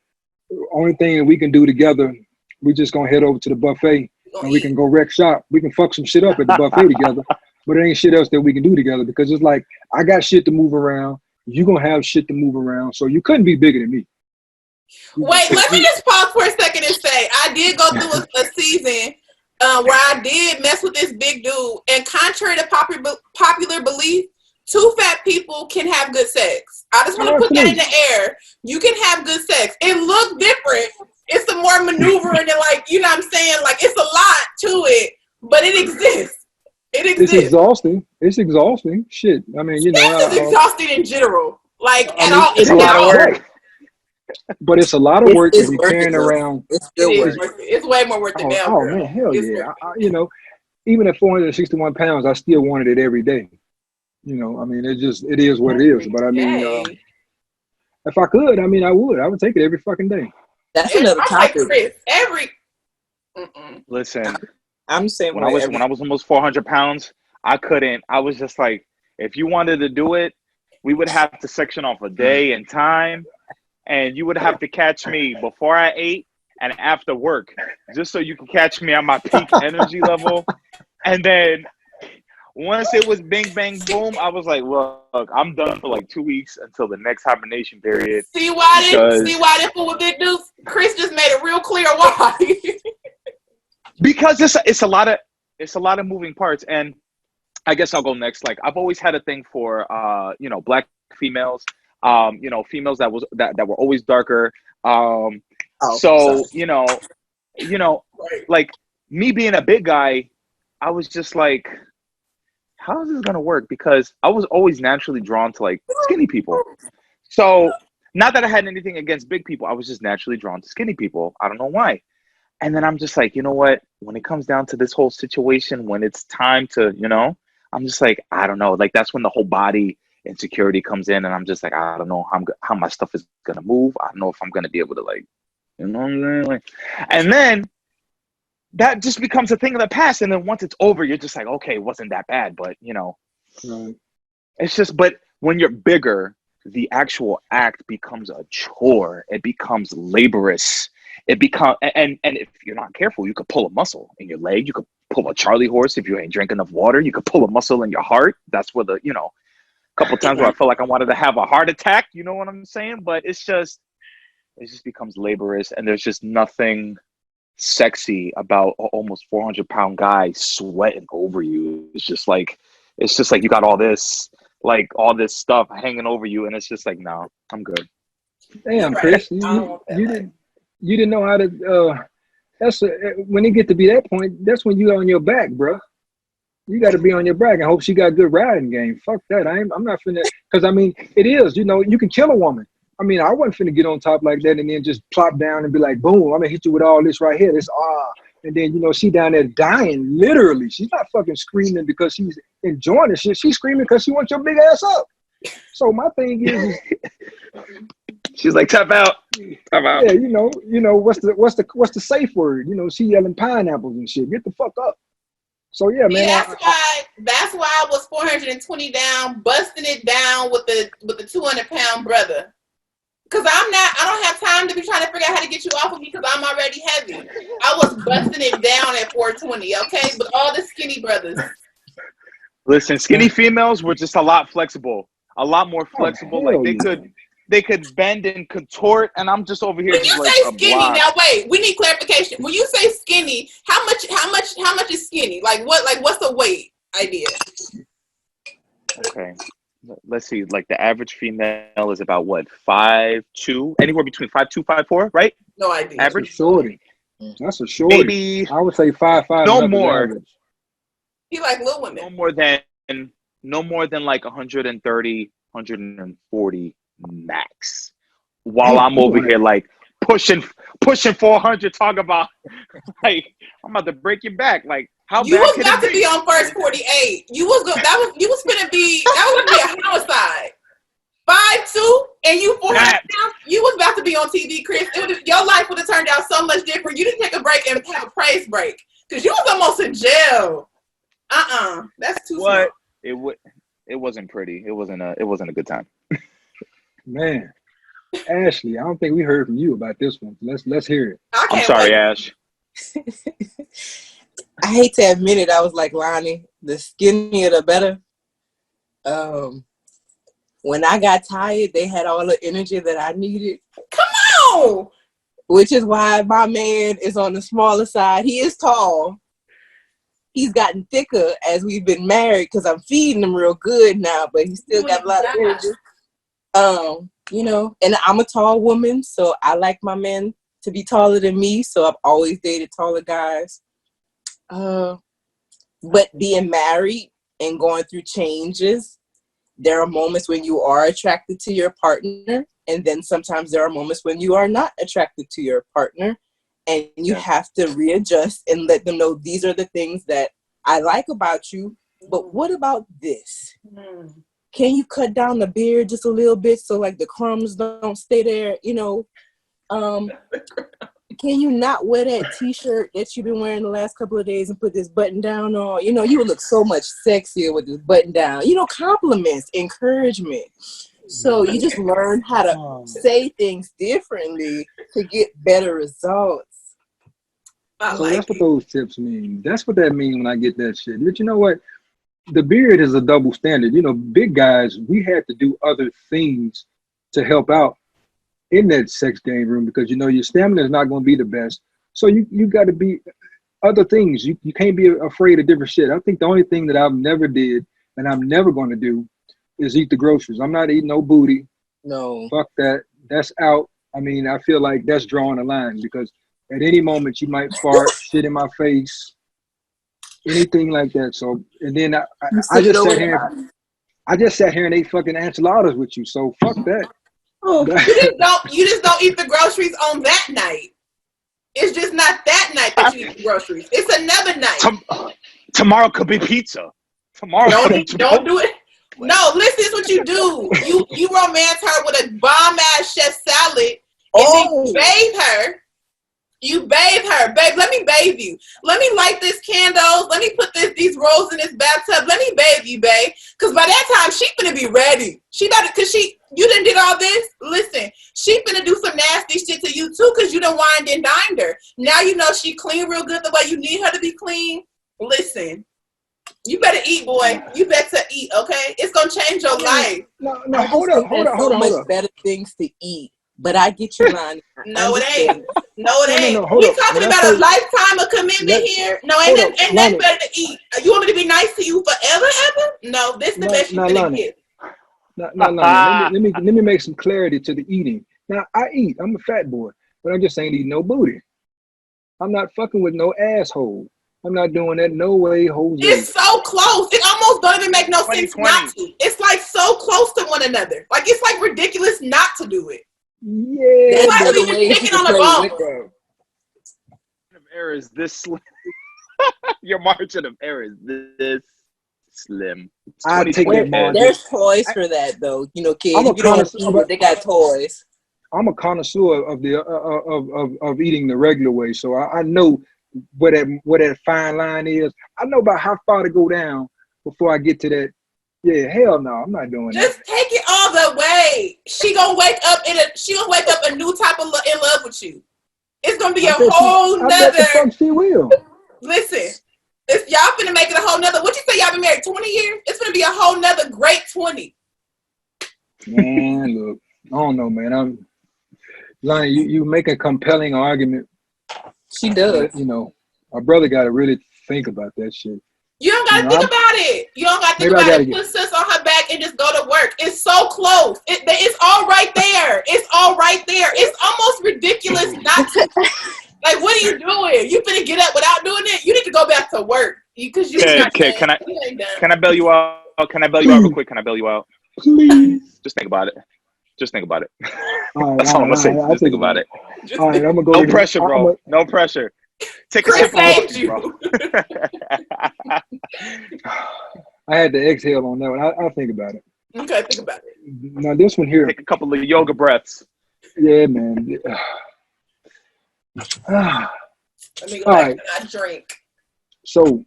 only thing that we can do together, we just gonna head over to the buffet and we can go wreck shop. We can fuck some shit up at the buffet together, but there ain't shit else that we can do together because it's like I got shit to move around. You gonna have shit to move around, so you couldn't be bigger than me. Wait, let me just pause for a second and say I did go through a season where I did mess with this big dude, and contrary to popular belief, 2 fat people can have good sex. I just want to put that in the air. You can have good sex. It look different. It's some more maneuvering and like, you know what I'm saying? Like, it's a lot to it, but it exists. It exists. It's exhausting. Shit. I mean, it's exhausting in general. Like, it's a lot of work. But it's a lot of work to be carrying around. It's way more worth it now. Oh man, hell yeah. Even at 461 pounds, I still wanted it every day. I mean, it is what it is. But I mean, if I could, I mean, I would take it every fucking day. That's another topic. Listen, I'm saying when I was almost 400 pounds, I couldn't. I was just like, if you wanted to do it, we would have to section off a day and time, and you would have to catch me before I ate and after work, just so you could catch me on my peak energy level, and then. Once it was bing, bang, boom, I was like, look, I'm done for like 2 weeks until the next hibernation period. See why they fool with big dudes? Chris just made it real clear why. Because it's a lot of moving parts, and I guess I'll go next. Like, I've always had a thing for black females, females that were always darker. Like me being a big guy, I was just like, how is this gonna work? Because I was always naturally drawn to like skinny people. So not that I had anything against big people, I was just naturally drawn to skinny people. I don't know why. And then I'm just like, you know what? When it comes down to this whole situation, when it's time to, I'm just like, I don't know. Like, that's when the whole body insecurity comes in, and I'm just like, I don't know how my stuff is gonna move. I don't know if I'm gonna be able to like, and then that just becomes a thing of the past. And then once it's over, you're just like, okay, it wasn't that bad, but Right. It's just, but when you're bigger, the actual act becomes a chore. It becomes laborious. It becomes, and if you're not careful, you could pull a muscle in your leg. You could pull a Charlie horse if you ain't drink enough water. You could pull a muscle in your heart. That's where a couple times where I felt like I wanted to have a heart attack. You know what I'm saying? But it just becomes laborious, and there's just nothing sexy about an almost 400-pound guy sweating over you. It's just like you got all this stuff hanging over you, and it's just like, no, I'm good. Damn, Chris, you didn't know how to when it get to be that point, that's when you on your back, bro. You got to be on your back and hope she got good riding game. Fuck that. I'm not finna, because I mean, it is, you can kill a woman. I mean, I wasn't finna get on top like that and then just plop down and be like, boom, I'm gonna hit you with all this right here. This, and then, she down there dying, literally. She's not fucking screaming because she's enjoying the shit. She's screaming because she wants your big ass up. So my thing is she's like, tap out. Tap out. Yeah, what's the safe word? She yelling pineapples and shit. Get the fuck up. So yeah, man. That's why I was 420 down, busting it down with the 200-pound brother. Cause I don't have time to be trying to figure out how to get you off of me because I'm already heavy. I was busting it down at 420, okay? But all the skinny brothers. Listen, skinny females were just a lot more flexible. They could bend and contort, and I'm just over here. When you say skinny, now wait, we need clarification. When you say skinny, how much is skinny? Like what's the weight idea? Okay. Let's see, like the average female is about what, 5'2", anywhere between 5'2", 5'4", right? No idea. That's Average. a shorty. That's a shorty. Maybe I would say 5'5". no more. He like little women. No more than like 130, 140 max. While I'm over here like pushing 400, talking about like I'm about to break your back. Like how you bad was could about it to be on first 48. You was gonna be a homicide. 5'2" and you 400 pounds. You was about to be on TV, Chris. Your life would have turned out so much different. You didn't take a break and have a praise break because you was almost in jail. That's too small. It wasn't pretty. It wasn't a good time. Man, Ashli, I don't think we heard from you about this one. Let's hear it. I'm sorry, Ash. I hate to admit it. I was like Lonnie, the skinnier the better. When I got tired, they had all the energy that I needed. Come on! Which is why my man is on the smaller side. He is tall. He's gotten thicker as we've been married because I'm feeding him real good now, but he still got a lot of energy. And I'm a tall woman, so I like my men to be taller than me, so I've always dated taller guys. But being married and going through changes, there are moments when you are attracted to your partner, and then sometimes there are moments when you are not attracted to your partner, and you have to readjust and let them know these are the things that I like about you, but what about this? Can you cut down the beard just a little bit so like the crumbs don't stay there? Can you not wear that t-shirt that you've been wearing the last couple of days and put this button down on? You would look so much sexier with this button down. Compliments, encouragement. So you just learn how to say things differently to get better results. So that's what those tips mean. That's what that means when I get that shit. But you know what? The beard is a double standard. Big guys, we had to do other things to help out in that sex game room because, your stamina is not going to be the best. So you got to be other things. You can't be afraid of different shit. I think the only thing that I've never did and I'm never going to do is eat the groceries. I'm not eating no booty. No. Fuck that. That's out. I mean, I feel like that's drawing a line because at any moment you might fart, shit in my face, anything like that. So, and then I just sat here and ate fucking enchiladas with you. So fuck that. Oh, you just don't eat the groceries on that night. It's just not that night that you eat the groceries. It's another night. Tomorrow could be pizza. Don't do it. No, listen, this is what you do. You romance her with a bomb ass chef salad, and then you bathe her. You bathe her, babe. Let me bathe you. Let me light this candles. Let me put these rolls in this bathtub. Let me bathe you, babe. Cause by that time she finna be ready. You done did all this. Listen, she finna do some nasty shit to you too, cause you done wined and dined her. Now you know she clean real good the way you need her to be clean. Listen, you better eat, boy. You better eat, okay? It's gonna change your life. No, hold on. Much better things to eat. But I get you, Ron. No, it ain't. We're talking about a lifetime of commitment here. No, ain't nothing better to eat. You want me to be nice to you forever, ever? No, this is the best you're gonna get. Let me make some clarity to the eating. Now I eat. I'm a fat boy, but I just ain't eating no booty. I'm not fucking with no asshole. I'm not doing that. No way, Jose. It's so close. It almost don't even make no sense not to. It's like so close to one another. Like it's like ridiculous not to do it. Yeah. It's like really just picking on the bone. Of error is this slim. Your margin of error is this slim. I take that margin. There's toys for that though. You know, kids. If you don't eat it, they got toys. I'm a connoisseur of the of eating the regular way, so I know where that fine line is. I know about how far to go down before I get to that. Yeah, hell no, I'm not doing Just that. take it all the way. She gonna wake up a new type of in love with you. It's gonna be a whole nother. I bet the fuck she will. Listen, y'all finna make it a whole nother. What you say? Y'all been married 20 years? It's gonna be a whole nother great 20. Man, look, I don't know, man. Lonnie, you make a compelling argument. She does. You know, my brother got to really think about that shit. You don't gotta think about it. You don't gotta think about it. Put sis on her back and just go to work. It's so close. It's all right there. It's all right there. It's almost ridiculous not to. Like, what are you doing? You finna get up without doing it? You need to go back to work. Okay, can I bail you out? Can I bail you out real quick? Can I bail you out? Please. Just think about it. Just think about it. Right, that's all I'm gonna say. Just think about it. All right, I'm gonna go. No pressure, bro. No pressure. Take a sip of you. I had to exhale on that one. I'll think about it. Okay, think about it. Now this one here. Take a couple of yoga breaths. Yeah, man. Let me go back and drink. So,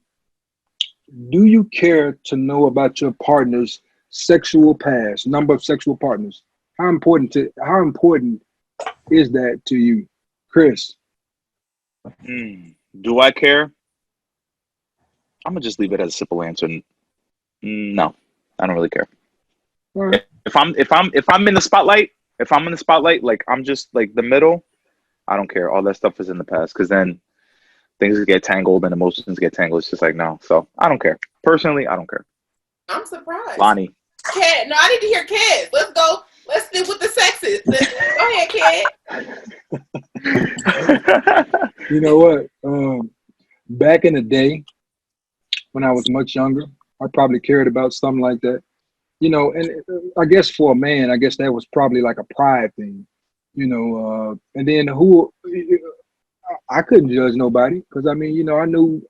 do you care to know about your partner's sexual past, number of sexual partners? How important is that to you, Chris? Do I care? I'm gonna just leave it as a simple answer. No, I don't really care. Right. If I'm in the spotlight, like I'm just like the middle, I don't care. All that stuff is in the past because then things get tangled and emotions get tangled. It's just like no. So I don't care. Personally, I don't care. I'm surprised. Lonnie. Ked, no, I need to hear Ked. Let's go. Let's stick with the sexes. Go ahead, Ked. You know what? Back in the day, when I was much younger, I probably cared about something like that. You know, and I guess for a man, I guess that was probably like a pride thing. You know, and then I couldn't judge nobody because I mean, you know, I knew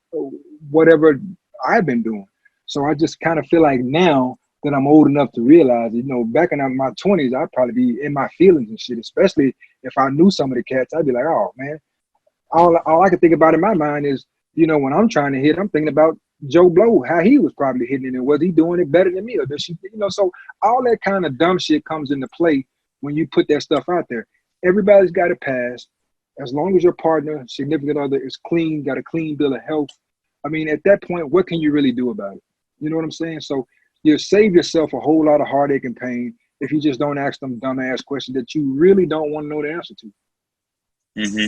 whatever I've been doing. So I just kind of feel like now that I'm old enough to realize, you know, back in my 20s, I'd probably be in my feelings and shit, especially if I knew some of the cats. I'd be like, oh, man, all I can think about in my mind is, you know, when I'm trying to hit, I'm thinking about Joe Blow, how he was probably hitting it, and was he doing it better than me, or does she, you know, so all that kind of dumb shit comes into play when you put that stuff out there. Everybody's got a past. As long as your partner, significant other is clean, got a clean bill of health, I mean, at that point, what can you really do about it? You know what I'm saying? So you save yourself a whole lot of heartache and pain if you just don't ask them dumbass questions that you really don't want to know the answer to. Mm-hmm.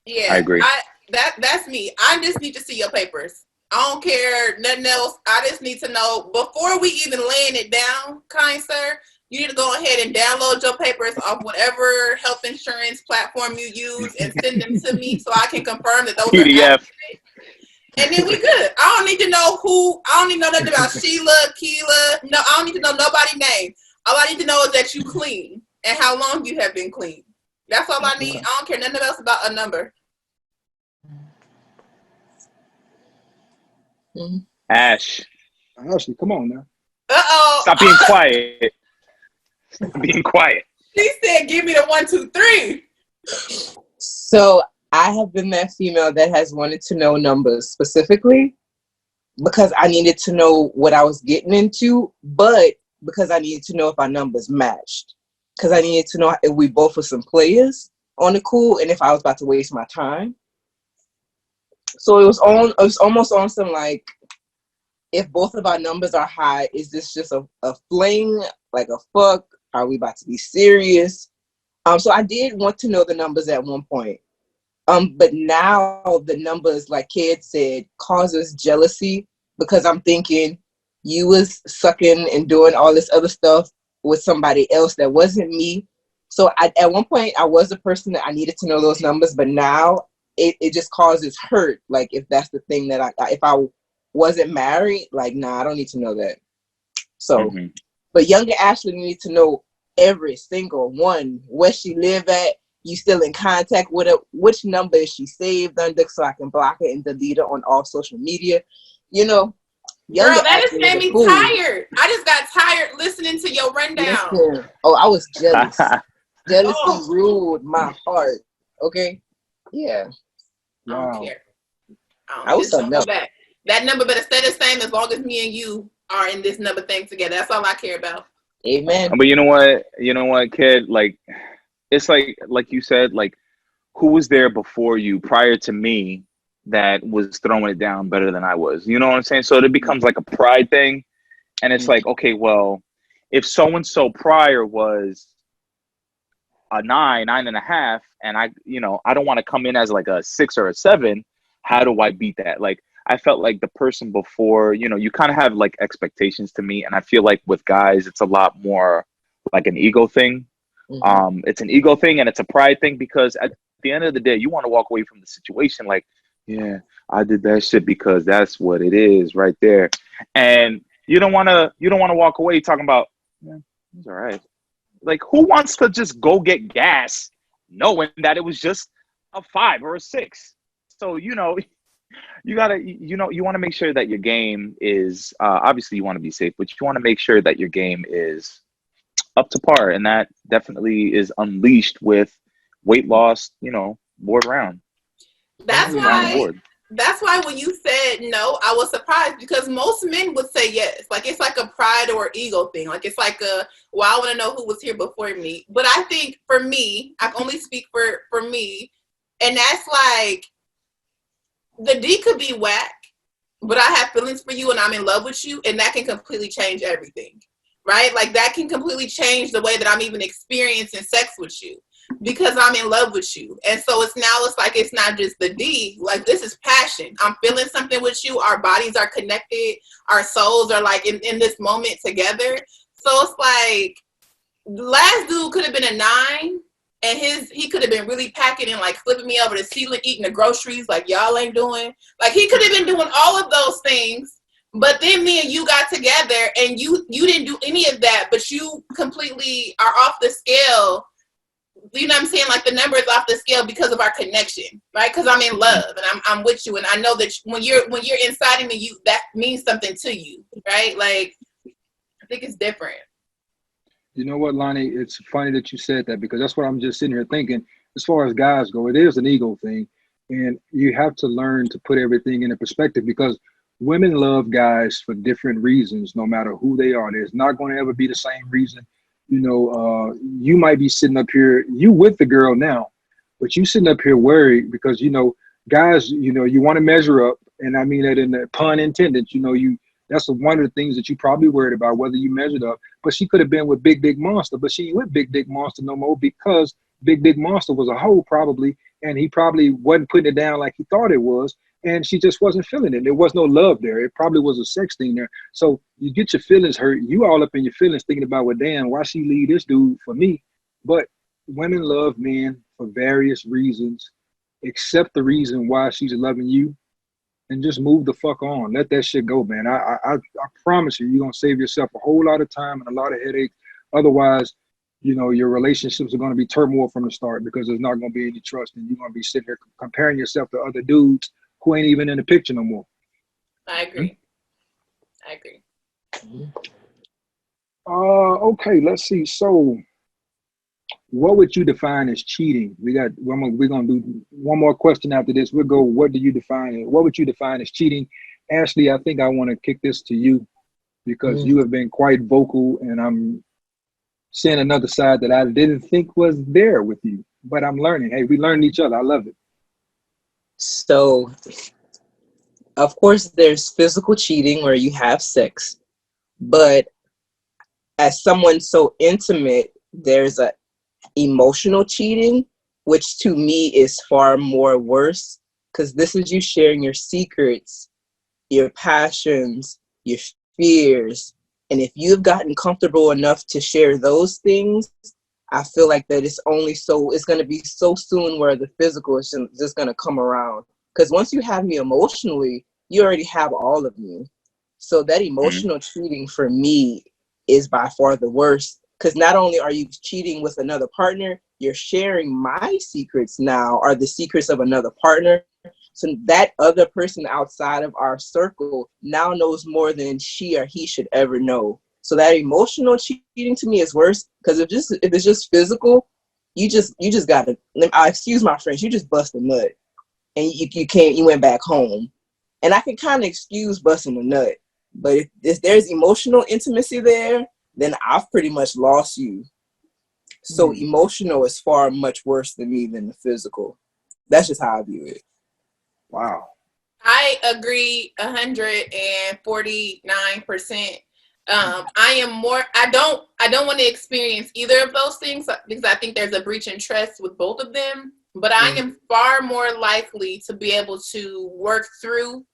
Yeah, I agree. That's me. I just need to see your papers. I don't care nothing else. I just need to know before we even laying it down, kind sir. You need to go ahead and download your papers off whatever health insurance platform you use and send them to me so I can confirm that those PDF. are accurate. And then we good. I don't need to know I don't need to know nothing about Sheila, Keela. No, I don't need to know nobody's name. All I need to know is that you clean and how long you have been clean. That's all I need. I don't care nothing else about a number. Ashley, come on now. Uh-oh. Stop being quiet. Stop being quiet. She said, give me the 1, 2, 3. So I have been that female that has wanted to know numbers specifically because I needed to know what I was getting into, but because I needed to know if our numbers matched. Because I needed to know if we both were some players on the cool and if I was about to waste my time. So it was almost on some like, if both of our numbers are high, is this just a fling, like a fuck? Are we about to be serious? So I did want to know the numbers at one point. But now the numbers, like Ked said, causes jealousy because I'm thinking you was sucking and doing all this other stuff with somebody else that wasn't me. So at one point I was a person that I needed to know those numbers, but now it just causes hurt. Like if that's the thing that if I wasn't married, like, nah, I don't need to know that. So, but younger Ashli needs to know every single one, where she live at, you still in contact with her, which number is she saved under, so I can block her and delete her on all social media. You know, girl, that just made me tired. I just got tired listening to your rundown. Listen, oh, I was jealous. Jealousy ruled my heart. Okay, yeah. I don't care. I was something else. That number better stay the same as long as me and you are in this number thing together. That's all I care about. Amen. But you know what, kid? Like, it's like you said, like, who was there before you, prior to me, that was throwing it down better than I was? You know what I'm saying? So it becomes like a pride thing, and it's like, okay, well, if so and so prior was a 9.5, and I don't want to come in as like a 6 or a 7. How do I beat that? Like, I felt like the person before, you kind of have like expectations to me. And I feel like with guys, it's a lot more like an ego thing. It's an ego thing and it's a pride thing, because at the end of the day, you want to walk away from the situation like, yeah, I did that shit because that's what it is right there. And you don't want to walk away talking about, yeah, it's all right. Like, who wants to just go get gas knowing that it was just a 5 or a 6? So, you gotta, you want to make sure that your game is, obviously you want to be safe, but you want to make sure that your game is up to par. And that definitely is unleashed with weight loss, board round. That's why when you said no, I was surprised, because most men would say yes. Like, it's like a pride or ego thing. Like, it's like I want to know who was here before me. But I think for me, I can only speak for me. And that's like, the D could be whack, but I have feelings for you and I'm in love with you, and that can completely change everything, right? Like, that can completely change the way that I'm even experiencing sex with you, because I'm in love with you. And so it's like, it's not just the D, like, this is passion. I'm feeling something with you. Our bodies are connected. Our souls are like in this moment together. So it's like, the last dude could have been a 9. And he could have been really packing and like flipping me over the ceiling, eating the groceries like y'all ain't doing. Like, he could have been doing all of those things, but then me and you got together and you didn't do any of that, but you completely are off the scale. You know what I'm saying? Like, the number is off the scale because of our connection, right? Because I'm in love and I'm with you, and I know that when you're inside of me, that means something to you, right? Like, I think it's different. You know what, Lonnie? It's funny that you said that, because that's what I'm just sitting here thinking. As far as guys go, it is an ego thing. And you have to learn to put everything in a perspective, because women love guys for different reasons, no matter who they are. There's not going to ever be the same reason. You might be sitting up here, you with the girl now, but you sitting up here worried because, guys, you want to measure up. And I mean that in the pun intended, that's one of the things that you probably worried about, whether you measured up. But she could have been with Big Dick Monster, but she ain't with Big Dick Monster no more, because Big Dick Monster was a hoe probably, and he probably wasn't putting it down like he thought it was, and she just wasn't feeling it. There was no love there. It probably was a sex thing there. So you get your feelings hurt. You all up in your feelings thinking about, well, damn, why she leave this dude for me? But women love men for various reasons. Accept the reason why she's loving you, and just move the fuck on. Let that shit go, man. I promise you're going to save yourself a whole lot of time and a lot of headaches. Otherwise, your relationships are going to be turmoil from the start, because there's not going to be any trust, and you're going to be sitting here comparing yourself to other dudes who ain't even in the picture no more. I agree. Okay, let's see. So, what would you define as cheating? We're gonna do one more question after this. We'll go, what would you define as cheating? Ashli, I think I want to kick this to you, because you have been quite vocal, and I'm seeing another side that I didn't think was there with you, but I'm learning. Hey, we learn each other. I love it. So, of course, there's physical cheating where you have sex, but as someone so intimate, there's a emotional cheating, which to me is far more worse, because this is you sharing your secrets, your passions, your fears. And if you've gotten comfortable enough to share those things, I feel like that it's going to be so soon where the physical is just going to come around. Because once you have me emotionally, you already have all of me. So that emotional cheating for me is by far the worst. Because not only are you cheating with another partner, you're sharing my secrets now, are the secrets of another partner. So that other person outside of our circle now knows more than she or he should ever know. So that emotional cheating to me is worse, because if it's just physical, you just gotta, excuse my French, you just bust a nut and you went back home. And I can kind of excuse busting a nut, but if there's emotional intimacy there, then I've pretty much lost you. So emotional is far much worse than me than the physical. That's just how I view it. Wow. I agree 149%. I don't want to experience either of those things because I think there's a breach in trust with both of them, but I am far more likely to be able to work through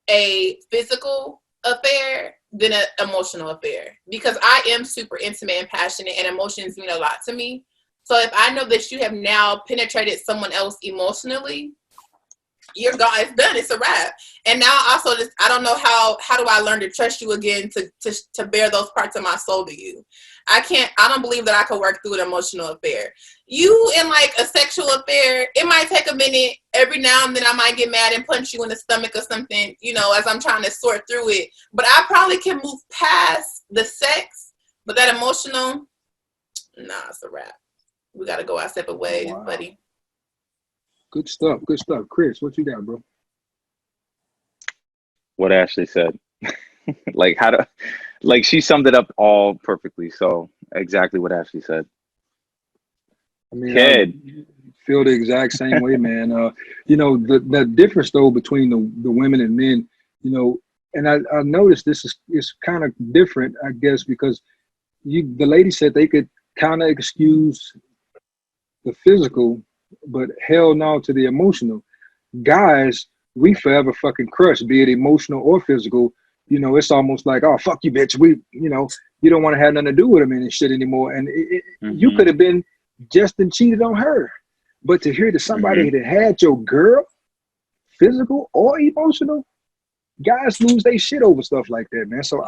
a physical affair than an emotional affair, because I am super intimate and passionate, and emotions mean a lot to me. So if I know that you have now penetrated someone else emotionally, you're gone. It's done. It's a wrap. And now also, I don't know how do I learn to trust you again to bear those parts of my soul to you. I don't believe that I could work through an emotional affair. You in like a sexual affair, it might take a minute. Every now and then I might get mad and punch you in the stomach or something, as I'm trying to sort through it. But I probably can move past the sex, but that emotional, nah, it's a wrap. We got to go our separate ways, buddy. Good stuff. Chris, what you got, bro? What Ashley said. She summed it up all perfectly. So exactly what Ashley said. I mean, Ked. I feel the exact same way, man. The difference though between the women and men, and I noticed this is kind of different, I guess, because the lady said they could kind of excuse the physical, but hell no to the emotional. Guys, we forever fucking crush, be it emotional or physical. It's almost like, oh, fuck you, bitch. You don't want to have nothing to do with them and shit anymore. And you could have been just and cheated on her. But to hear that somebody that had your girl, physical or emotional, guys lose their shit over stuff like that, man. So,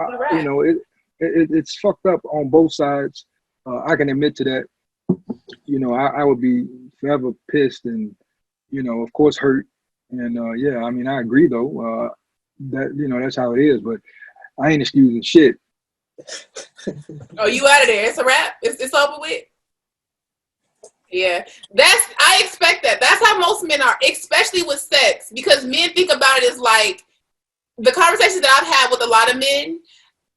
it's fucked up on both sides. I can admit to that. I would be forever pissed and, of course, hurt. And, I agree, though, that, that's how it is. But I ain't excusing shit. Oh, you out of there. It's a wrap. It's over with. Yeah. I expect that. That's how most men are, especially with sex. Because men think about it as like, the conversations that I've had with a lot of men,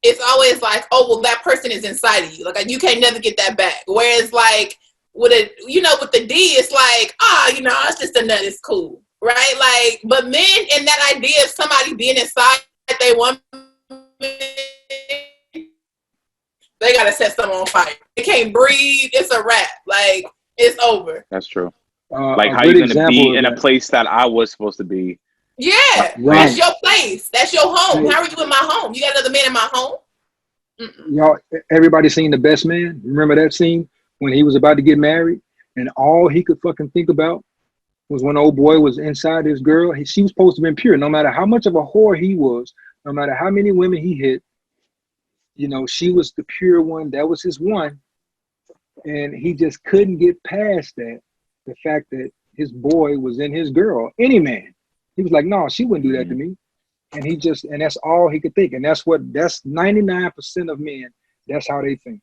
it's always like, oh, well, that person is inside of you. Like, you can't never get that back. Whereas, like, with the D, it's like, it's just a nut. It's cool, right? Like, but men and that idea of somebody being inside they woman, they gotta set someone on fire. They can't breathe. It's a wrap. Like, it's over. That's true. How you gonna be in a place that I was supposed to be? Yeah, right. That's your place. That's your home. How are you in my home? You got another man in my home? Y'all, everybody seen The Best Man? Remember that scene when he was about to get married and all he could fucking think about was when old boy was inside his girl. She was supposed to be pure. No matter how much of a whore he was, no matter how many women he hit, she was the pure one. That was his one. And he just couldn't get past that. The fact that his boy was in his girl. Any man. He was like, no, she wouldn't do that to me. And and that's all he could think. And that's 99% of men. That's how they think.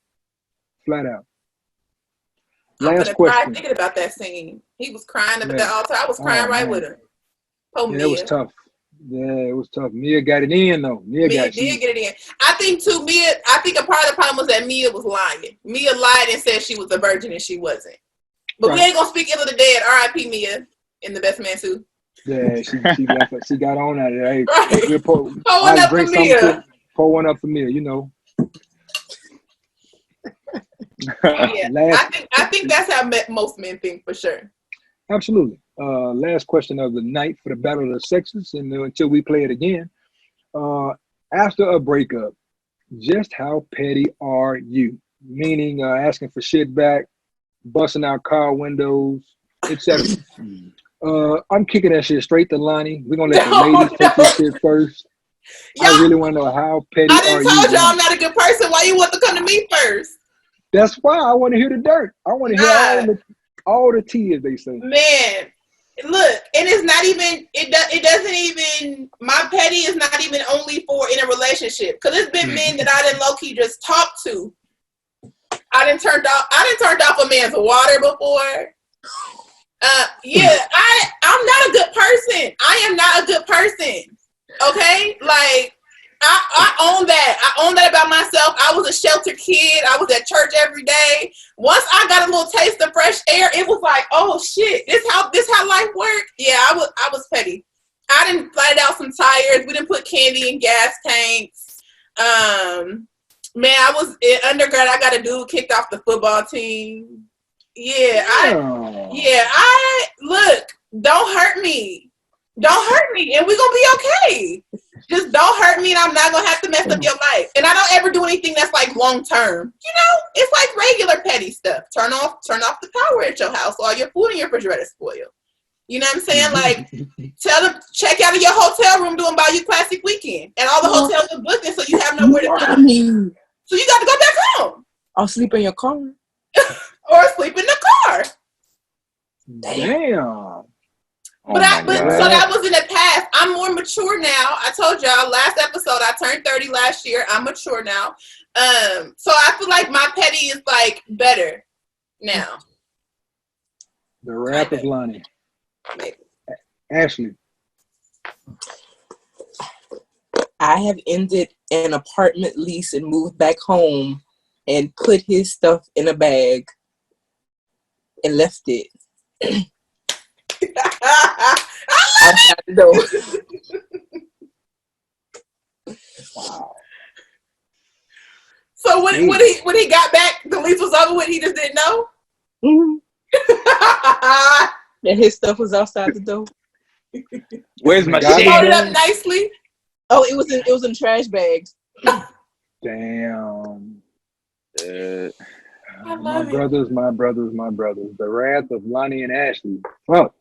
Flat out. Last question. I'm thinking about that scene. He was crying up at the altar. I was crying with him. Oh, yeah, Mia. It was tough. Yeah, it was tough. Mia got it in though. Mia did get it in. I think too, I think a part of the problem was that Mia was lying. Mia lied and said she was a virgin and she wasn't. But we ain't gonna speak ill of the dead. R.I.P. Mia in The Best Man too. Yeah, she got on at it. Hey, right. Pour one up for Mia. Pour one up for Mia, I think that's how most men think for sure. Absolutely. Last question of the night for the Battle of the Sexes, and until we play it again. After a breakup, just how petty are you? Meaning asking for shit back, busting out car windows, etc. I'm kicking that shit straight to Lonnie. We're gonna let the ladies take this shit first. I really want to know how petty I are didn't you? told you I'm not a good person. Why you want to come to me first? That's why I want to hear the dirt. I want to hear all the tea, as they say. Man, look, and it's not even. It doesn't even. My petty is not even only for in a relationship, because it's been men that I didn't low key just talk to. I didn't turned off a man's water before. Yeah, I'm not a good person. I am not a good person. Okay, like. I own that. I own that about myself. I was a sheltered kid. I was at church every day. Once I got a little taste of fresh air, it was like, oh shit, this how life worked. Yeah, I was petty. I didn't light out some tires. We didn't put candy in gas tanks. Man, I was in undergrad. I got a dude kicked off the football team. Yeah, I look. Don't hurt me. Don't hurt me, and we're gonna be okay. Just don't hurt me, and I'm not gonna have to mess up your life. And I don't ever do anything that's like long term. You know, it's like regular petty stuff. Turn off the power at your house, or all your food in your refrigerator spoiled. You know what I'm saying? Like, tell them check out of your hotel room doing buy you classic weekend, and all the hotels are booking, so you have nowhere to go. So you got to go back home. I'll sleep in your car, or sleep in the car. Damn. So that was in the past. I'm more mature now. I told y'all last episode I turned 30 last year. I'm mature now. So I feel like my petty is like better now. The Wrath of Lonnie. Maybe. Ashli. I have ended an apartment lease and moved back home and put his stuff in a bag and left it. Outside the door. Wow. So when he got back, the lease was over with. He just didn't know. Mm-hmm. And his stuff was outside the door. Where's my He shit? loaded up nicely. Oh, it was in trash bags. Damn. My brothers. The Wrath of Lonnie and Ashli. Fuck.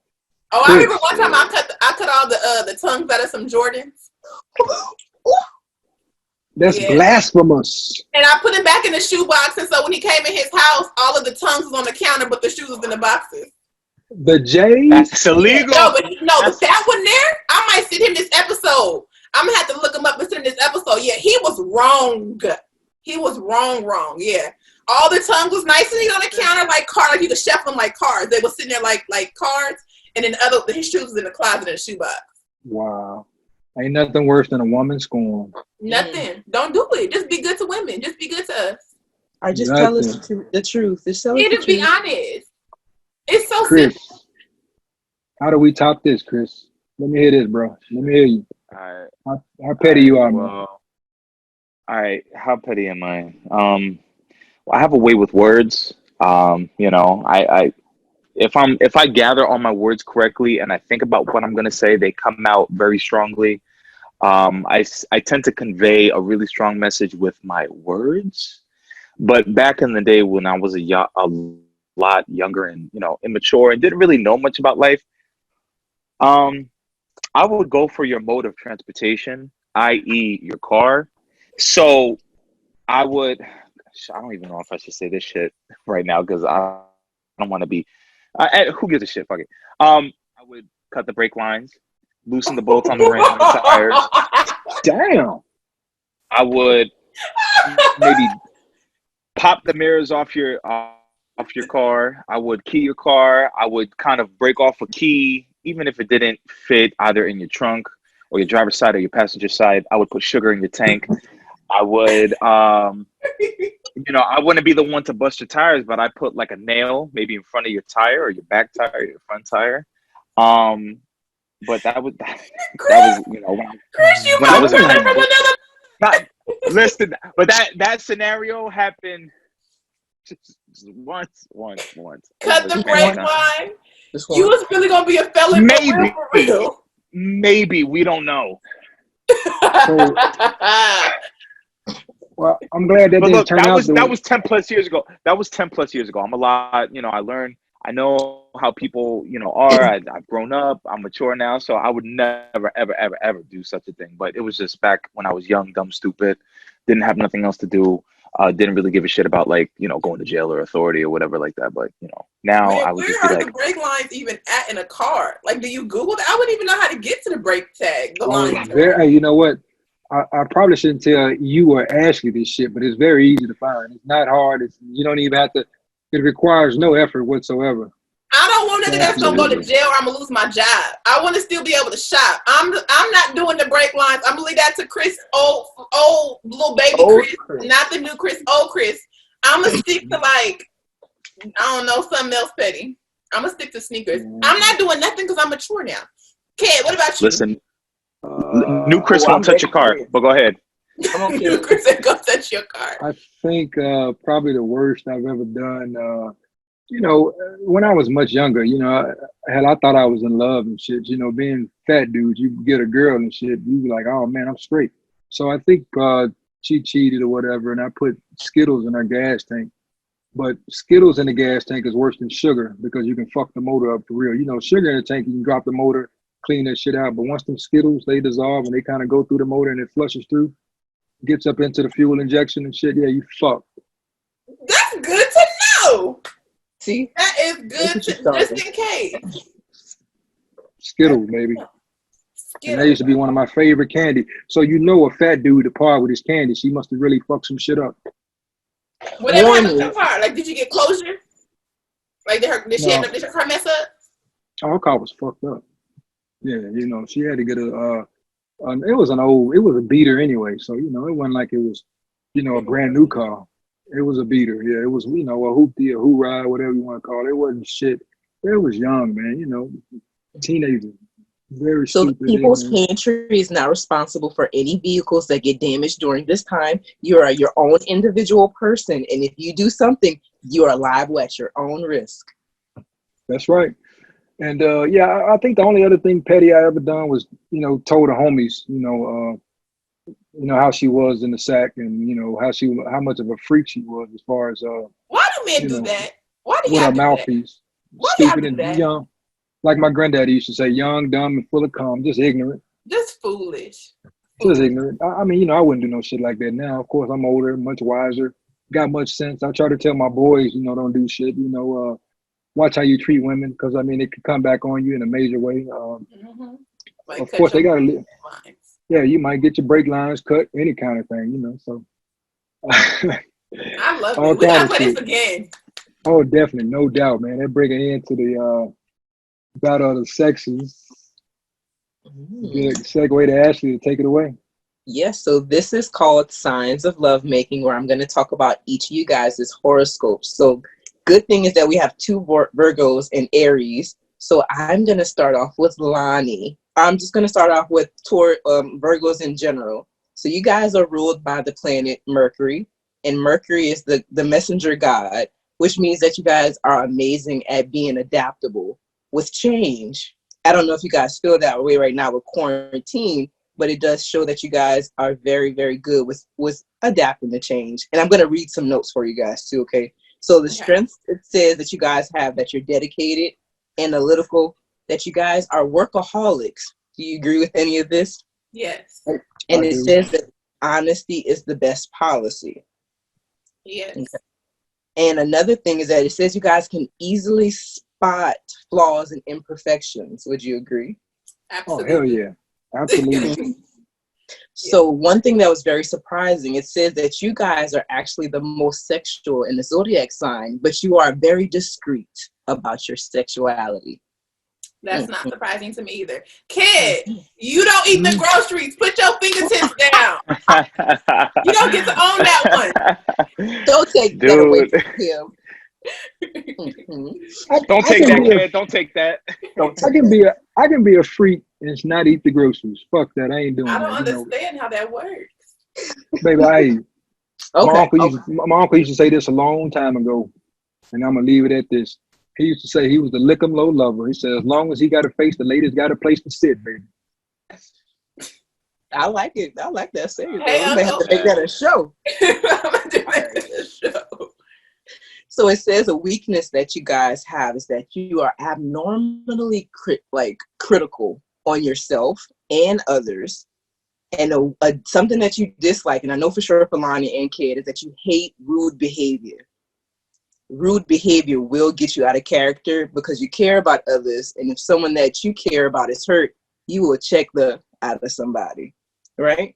Oh, I remember one time I cut all the tongues out of some Jordans. That's blasphemous. And I put it back in the shoebox, and so when he came in his house, all of the tongues was on the counter, but the shoes was in the boxes. The J's? That's illegal. But that one there, I might send him this episode. I'm gonna have to look him up and send him this episode. Yeah, he was wrong. He was wrong. Yeah. All the tongues was nice and neat on the counter, like cards. Like you could shuffle them like cards. They were sitting there like cards, and then his shoes was in the closet in the shoebox. Wow. Ain't nothing worse than a woman scorn. Nothing. Don't do it. Just be good to women. Just be good to us. I just tell us the truth. Just be honest. It's so Chris, simple. how do we top this, Chris? Let me hear this, bro. Let me hear you. All right. How petty you are, man. All right. How petty am I? I have a way with words. You know, if I gather all my words correctly and I think about what I'm going to say, they come out very strongly. I tend to convey a really strong message with my words. But back in the day when I was a lot younger and, you know, immature and didn't really know much about life, I would go for your mode of transportation, i.e. your car. So I don't even know if I should say this shit right now because I don't want to be. Who gives a shit? Fuck it. I would cut the brake lines, loosen the bolts on the rims and the tires. Damn. I would maybe pop the mirrors off your car. I would key your car. I would kind of break off a key, even if it didn't fit either in your trunk or your driver's side or your passenger side. I would put sugar in your tank. I would, you know, I wouldn't be the one to bust your tires, but I put like a nail maybe in front of your tire or your back tire or your front tire. But that was, you know, Chris, you when I was from another. Listen, but that scenario happened just once. Cut the brake line. You was really gonna be a felon. For real. Maybe we don't know. So, Well, I'm glad that But didn't look, turn out the that way. was 10 plus years ago. That was 10 plus years ago. I'm a lot, I learned, I know how people, are. I've grown up. I'm mature now. So I would never, ever, ever, ever do such a thing. But it was just back when I was young, dumb, stupid, didn't have nothing else to do. Didn't really give a shit about going to jail or authority or whatever like that. But, now Man, I would where just be are like, the brake lines even at in a car? Like, do you Google that? I wouldn't even know how to get to the brake tag, the Oh, lines. hey, you know what? I probably shouldn't tell you or Ashley this shit, but it's very easy to find. It's not hard. You don't even have to. It requires no effort whatsoever. I don't want nothing that's gonna go to Absolutely. jail or I'm gonna lose my job. I want to still be able to shop. I'm not doing the brake lines. I'm gonna leave that to Chris, old little baby Chris, not the new Chris, old Chris. I'm gonna stick to I don't know, something else petty. I'm gonna stick to sneakers. I'm not doing nothing because I'm mature now. Kid, what about you? listen, new Chris won't touch your car, but go ahead. New Chris ain't gonna touch your car. I think probably the worst I've ever done. When I was much younger, I thought I was in love and shit. Being fat dude, you get a girl and shit, you be like, oh man, I'm straight. So I think she cheated or whatever, and I put Skittles in her gas tank. But Skittles in the gas tank is worse than sugar because you can fuck the motor up for real. Sugar in the tank, you can drop the motor, clean that shit out. But once them Skittles, they dissolve and they kind of go through the motor and it flushes through, gets up into the fuel injection and shit. Yeah, you fucked. That's good to know. See? That is good just in case. Skittles, baby. Skittles. And that used to be one of my favorite candy. So a fat dude to par with his candy, she must have really fucked some shit up. Whatever happened to her car? Like, did you get closure? Like, did her car mess up? Oh, her car was fucked up. Yeah, she had to get it was a beater anyway. So, it wasn't like it was, a brand new car. It was a beater. Yeah, it was, a hoopty, a hoorah, whatever you want to call it. It wasn't shit. It was young, man, teenager. Very so stupid. People's Pantry is not responsible for any vehicles that get damaged during this time. You are your own individual person, and if you do something, you are liable at your own risk. That's right. And I think the only other thing petty I ever done was, told the homies, how she was in the sack and how much of a freak she was as far as why do men do that? Why do with y'all her do mouthpiece. Why y'all Stupid do and that? young. Like my granddaddy used to say, young, dumb, and full of cum, just ignorant. Just foolish. Just ignorant. I mean, I wouldn't do no shit like that now. Of course, I'm older, much wiser, got much sense. I try to tell my boys, don't do shit. Watch how you treat women, because it could come back on you in a major way. Of course, they gotta live. Yeah, you might get your brake lines cut, any kind of thing, So I love it. We gotta play this again. Oh, definitely, no doubt, man. They're bringing into the battle of the sexes. Good segue to Ashley to take it away. Yes, so this is called Signs of Lovemaking, where I'm going to talk about each of you guys' horoscopes. So good thing is that we have two Virgos and Aries. So I'm going to start off with Loni. I'm just going to start off with Virgos in general. So you guys are ruled by the planet Mercury, and Mercury is the messenger god, which means that you guys are amazing at being adaptable with change. I don't know if you guys feel that way right now with quarantine, but it does show that you guys are very, very good with adapting to change. And I'm going to read some notes for you guys too, okay? So the strengths, it says that you guys have, that you're dedicated, analytical, that you guys are workaholics. Do you agree with any of this? Yes. And it says that honesty is the best policy. Yes. Okay. And another thing is that it says you guys can easily spot flaws and imperfections. Would you agree? Absolutely. Oh, hell yeah. Absolutely. So one thing that was very surprising, it says that you guys are actually the most sexual in the zodiac sign, but you are very discreet about your sexuality. That's not surprising to me either. Kid, you don't eat the groceries. Put your fingertips down. You don't get to own that one. Don't take that away from him. Don't take that, kid. Don't take that. I can be a freak and not eat the groceries. Fuck that. I ain't doing that. I don't understand how that works. Baby, my uncle used to say this a long time ago, and I'm gonna leave it at this. He used to say he was the lick 'em low lover. He said, as long as he got a face, the ladies got a place to sit, baby. I like it. I like that saying. Hey, We may have to make that a show. I'm gonna do that show. So it says a weakness that you guys have is that you are abnormally critical on yourself and others. And something that you dislike, and I know for sure for Loni and Ked, is that you hate rude behavior. Rude behavior will get you out of character because you care about others. And if someone that you care about is hurt, you will check the out of somebody, right?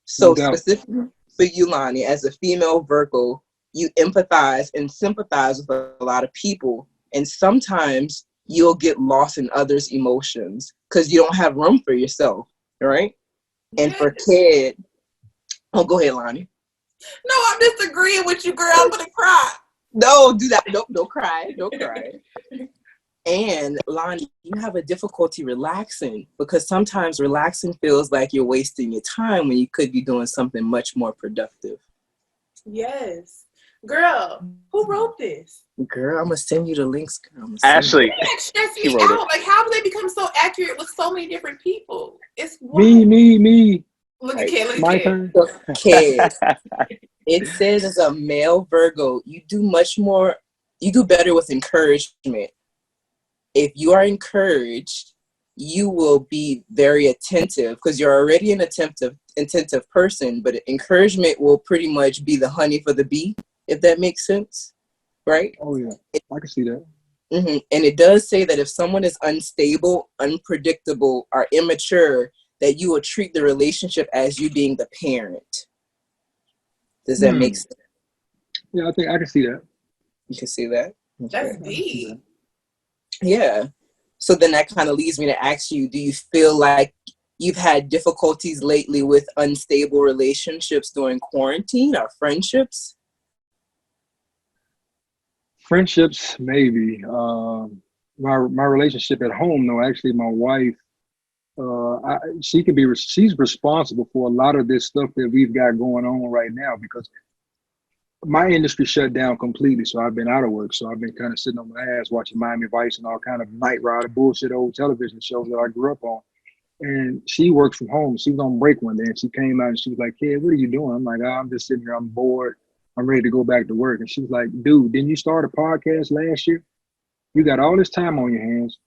So No doubt. specifically for you, Loni, as a female Virgo, you empathize and sympathize with a lot of people. And sometimes you'll get lost in others' emotions because you don't have room for yourself, right? And for Ked, oh, go ahead, Loni. No, I'm just agreeing with you, girl. I'm gonna cry. No, do that. Don't cry. Don't cry. And Loni, you have a difficulty relaxing because sometimes relaxing feels like you're wasting your time when you could be doing something much more productive. Yes. Girl, who wrote this? Girl, I'm going to send you the links. Girl. Ashley. That stressed She me wrote out. Like, how do they become so accurate with so many different people? It's Me. Look at Ked. Look My at Ked. turn. Ked, it says as a male Virgo, you do better with encouragement. If you are encouraged, you will be very attentive because you're already an attentive person, but encouragement will pretty much be the honey for the bee, if that makes sense, right? Oh yeah, I can see that. Mm-hmm. And it does say that if someone is unstable, unpredictable, or immature, that you will treat the relationship as you being the parent. Does that make sense? Yeah, I think I can see that. You can see that? That's deep. Yeah. So then that kind of leads me to ask you, do you feel like you've had difficulties lately with unstable relationships during quarantine or friendships? Friendships, maybe. My relationship at home, though, actually, my wife, she's responsible for a lot of this stuff that we've got going on right now because my industry shut down completely. So I've been out of work. So I've been kind of sitting on my ass watching Miami Vice and all kind of night rider bullshit old television shows that I grew up on. And she works from home. She was on break one day and she came out and she was like, "Kid, what are you doing?" I'm like, "Oh, I'm just sitting here. I'm bored. I'm ready to go back to work." And she was like, "Dude, didn't you start a podcast last year? You got all this time on your hands.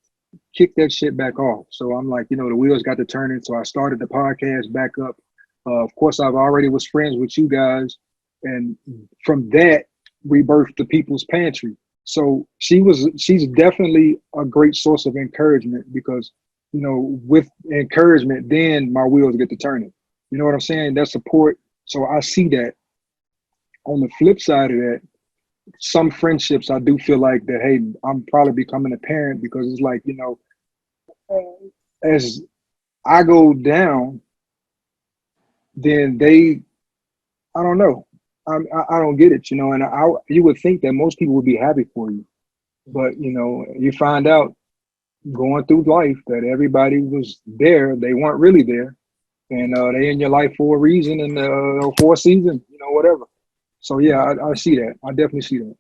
Kick that shit back off." So I'm like, the wheels got to turning. So I started the podcast back up. Of course, I've already was friends with you guys. And from that, we birthed the People's Pantry. So she's definitely a great source of encouragement because, with encouragement, then my wheels get to turning. You know what I'm saying? That support. So I see that. On the flip side of that, some friendships, I do feel like that, hey, I'm probably becoming a parent because it's like, as I go down, then I don't know. I don't get it, and you would think that most people would be happy for you. But, you find out going through life that everybody was there. They weren't really there. And they in your life for a reason and for a season, whatever. So, yeah, I see that. I definitely see that.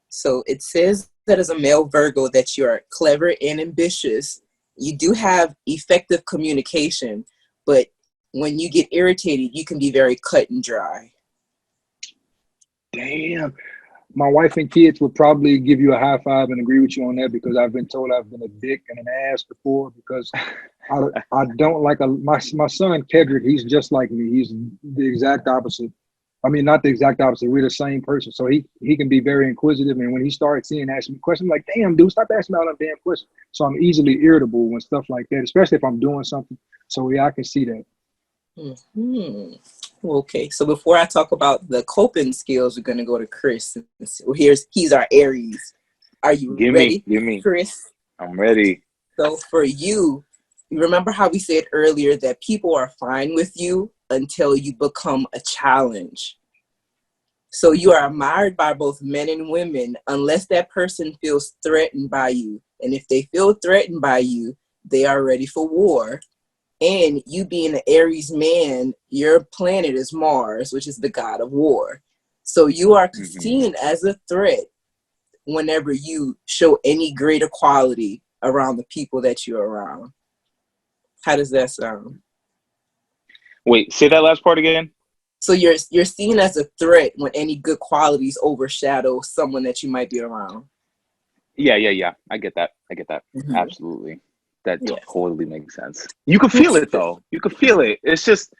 So it says that as a male Virgo that you are clever and ambitious. You do have effective communication, but when you get irritated, you can be very cut and dry. Damn. My wife and kids would probably give you a high five and agree with you on that because I've been told I've been a dick and an ass before because I don't like my son, Kedrick, he's just like me. He's the exact opposite. I mean, not the exact opposite. We're the same person. So he can be very inquisitive. And when he starts asking me questions, I'm like, damn, dude, stop asking me all that damn questions. So I'm easily irritable when stuff like that, especially if I'm doing something. So yeah, I can see that. Mm-hmm. Okay, so before I talk about the coping skills, we're going to go to Chris. He's our Aries. Are you ready, Chris? I'm ready. So for you remember how we said earlier that people are fine with you until you become a challenge. So you are admired by both men and women unless that person feels threatened by you. And if they feel threatened by you, they are ready for war. And you being an Aries man, your planet is Mars, which is the god of war. So you are seen as a threat whenever you show any greater quality around the people that you're around. How does that sound? Wait, say that last part again. So you're seen as a threat when any good qualities overshadow someone that you might be around. Yeah. I get that. Mm-hmm. Absolutely. That Yeah. totally makes sense. You can feel it though. You can feel it. It's just,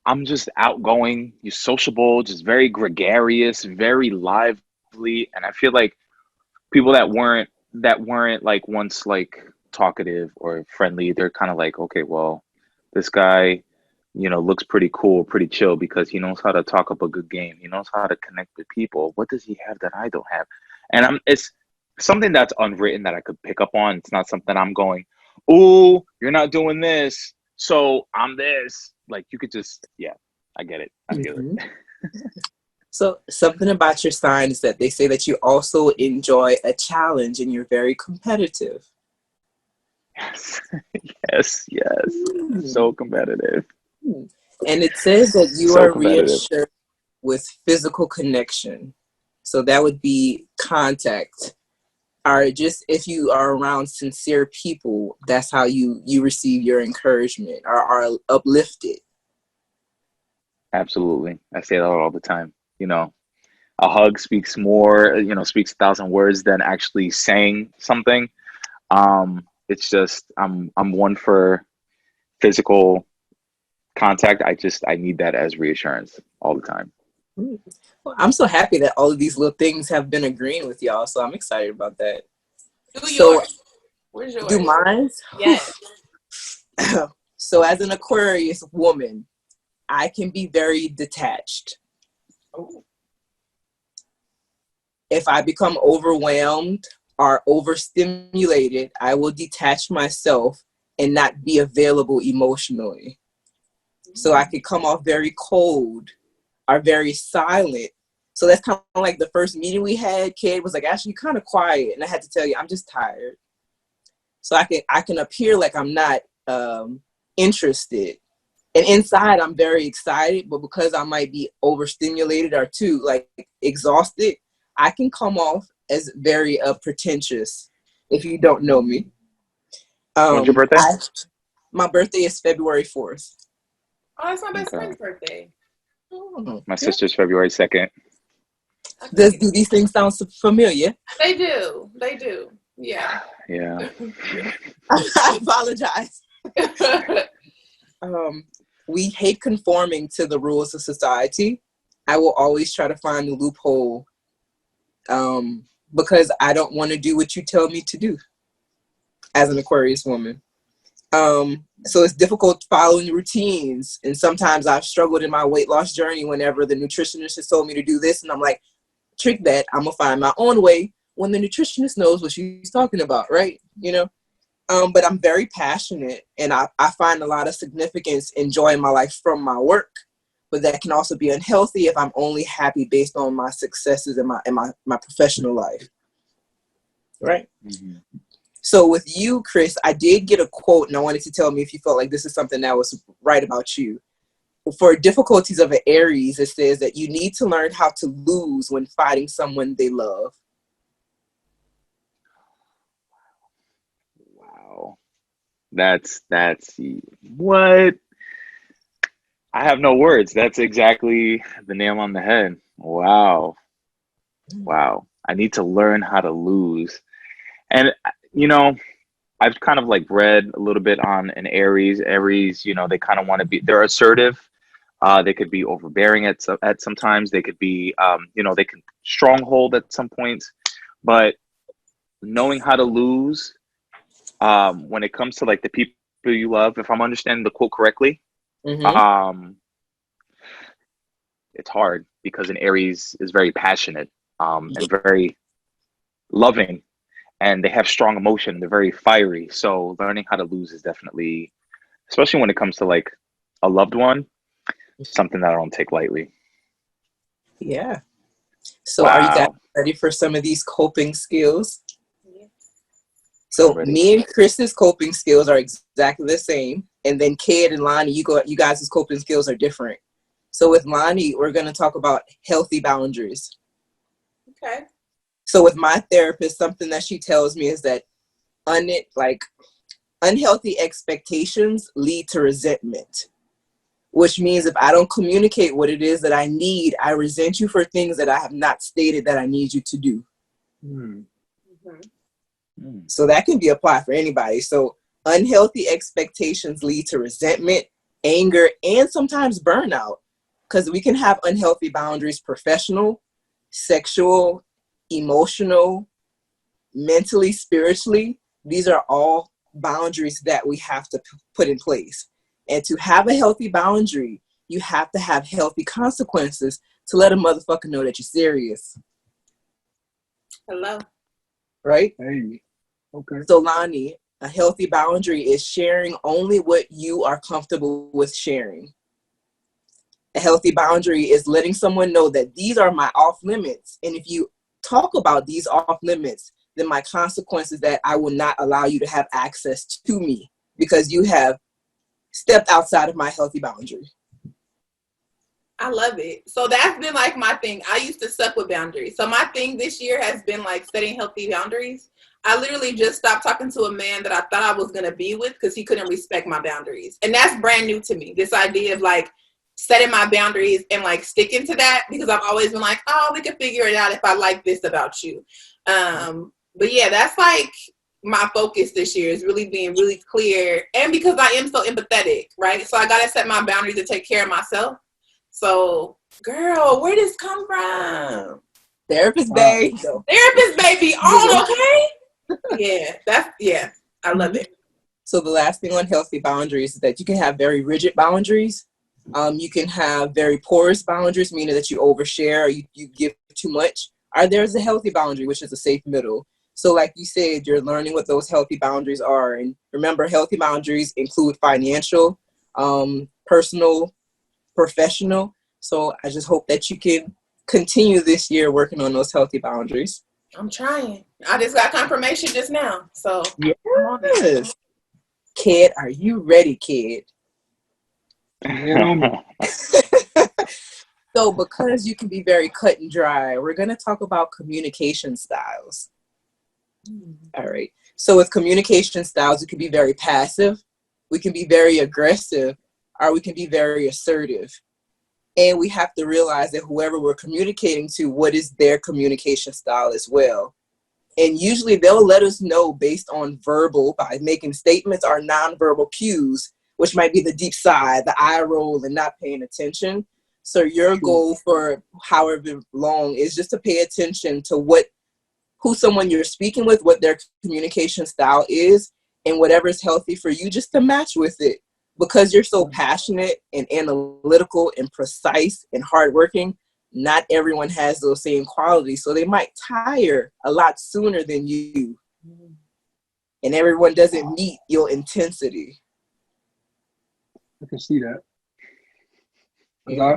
I'm just outgoing, you're sociable, just very gregarious, very lively. And I feel like people that weren't like once like talkative or friendly, they're kind of like, okay, well, this guy, looks pretty cool, pretty chill because he knows how to talk up a good game. He knows how to connect with people. What does he have that I don't have? And it's something that's unwritten that I could pick up on. It's not something I'm going, "Ooh, you're not doing this, so I'm this." Like you could just, yeah, I get it. I feel it. So something about your sign is that they say that you also enjoy a challenge and you're very competitive. Yes. So competitive. And it says that you So are competitive. reassured with physical connection. So that would be contact. Or just if you are around sincere people, that's how you receive your encouragement or are uplifted. Absolutely. I say that all the time. A hug speaks more, speaks 1,000 words than actually saying something. It's just I'm one for physical contact. I need that as reassurance all the time. Well, I'm so happy that all of these little things have been agreeing with y'all, so I'm excited about that. Do yours. Where's yours? Do mine? Yes. So as an Aquarius woman, I can be very detached. Oh. If I become overwhelmed or overstimulated, I will detach myself and not be available emotionally. So I could come off very cold or very silent. So that's kind of like the first meeting we had. Ked was like, "Actually, kind of quiet," and I had to tell you, I'm just tired. So I can appear like I'm not interested, and inside I'm very excited. But because I might be overstimulated or too like exhausted, I can come off as very pretentious. If you don't know me, When's your birthday? My birthday is February 4th. Oh, it's my best friend's birthday. Oh, My sister's February 2nd. Do these things sound familiar? They do. Yeah. Yeah. I apologize. We hate conforming to the rules of society. I will always try to find a loophole because I don't want to do what you tell me to do as an Aquarius woman. So it's difficult following routines. And sometimes I've struggled in my weight loss journey whenever the nutritionist has told me to do this. And I'm like, trick that. I'm going to find my own way when the nutritionist knows what she's talking about, right? But I'm very passionate and I find a lot of significance in joy in my life from my work. But that can also be unhealthy if I'm only happy based on my successes in my professional life. Right? Mm-hmm. So with you, Chris, I did get a quote and I wanted to tell me if you felt like this is something that was right about you. For difficulties of an Aries, it says that you need to learn how to lose when fighting someone they love. Wow. That's what? I have no words. That's exactly the nail on the head. Wow. I need to learn how to lose. And I've kind of like read a little bit on an Aries. Aries, they kind of want to be, they're assertive. They could be overbearing at sometimes. They could be, they can stronghold at some points. But knowing how to lose, when it comes to like the people you love, if I'm understanding the quote correctly, mm-hmm. It's hard because an Aries is very passionate and very loving. And they have strong emotion. They're very fiery. So learning how to lose is definitely, especially when it comes to like a loved one, something that I don't take lightly. Yeah. So Are you guys ready for some of these coping skills? Yeah. So me and Chris's coping skills are exactly the same. And then Ked and Loni, you guys' coping skills are different. So with Loni, we're going to talk about healthy boundaries. Okay. So with my therapist, something that she tells me is that unhealthy expectations lead to resentment. which means if I don't communicate what it is that I need, I resent you for things that I have not stated that I need you to do. So that can be applied for anybody. So unhealthy expectations lead to resentment, anger, and sometimes burnout, because we can have unhealthy boundaries: professional, sexual, emotional, mentally, spiritually. These are all boundaries that we have to put in place. And to have a healthy boundary, you have to have healthy consequences to let a motherfucker know that you're serious. Hello. Right? Hey. Okay. So Loni, a healthy boundary is sharing only what you are comfortable with sharing. A healthy boundary is letting someone know that these are my off limits. And if you talk about these off limits, then my consequence is that I will not allow you to have access to me because you have stepped outside of my healthy boundary. I love it. So that's been like my thing. I used to suck with boundaries. So my thing this year has been like setting healthy boundaries. I literally just stopped talking to a man that I thought I was going to be with because he couldn't respect my boundaries. And that's brand new to me. This idea of like setting my boundaries and like sticking to that, because I've always been like, oh, we can figure it out if I like this about you. But yeah, that's like my focus this year is really being really clear. And because I am so empathetic, right? So I got to set my boundaries to take care of myself. So, girl, where did this come from? Therapist Bae. Therapist baby on, okay? Yeah, I love it. So the last thing on healthy boundaries is that you can have very rigid boundaries. You can have very porous boundaries, meaning that you overshare or you give too much. Or there's a healthy boundary, which is a safe middle. So like you said, you're learning what those healthy boundaries are. And remember, healthy boundaries include financial, personal, professional. So I just hope that you can continue this year working on those healthy boundaries. I'm trying. I just got confirmation just now. So yes. Ked, are you ready, Ked? So because you can be very cut and dry, we're going to talk about communication styles. All right. So with communication styles, we can be very passive, we can be very aggressive, or we can be very assertive. And we have to realize that whoever we're communicating to, what is their communication style as well. And usually they'll let us know based on verbal, by making statements or nonverbal cues, which might be the deep sigh, the eye roll, and not paying attention. So your goal for however long is just to pay attention to who someone you're speaking with, what their communication style is, and whatever is healthy for you, just to match with it. Because you're so passionate and analytical and precise and hardworking, not everyone has those same qualities. So they might tire a lot sooner than you. And everyone doesn't meet your intensity. I can see that.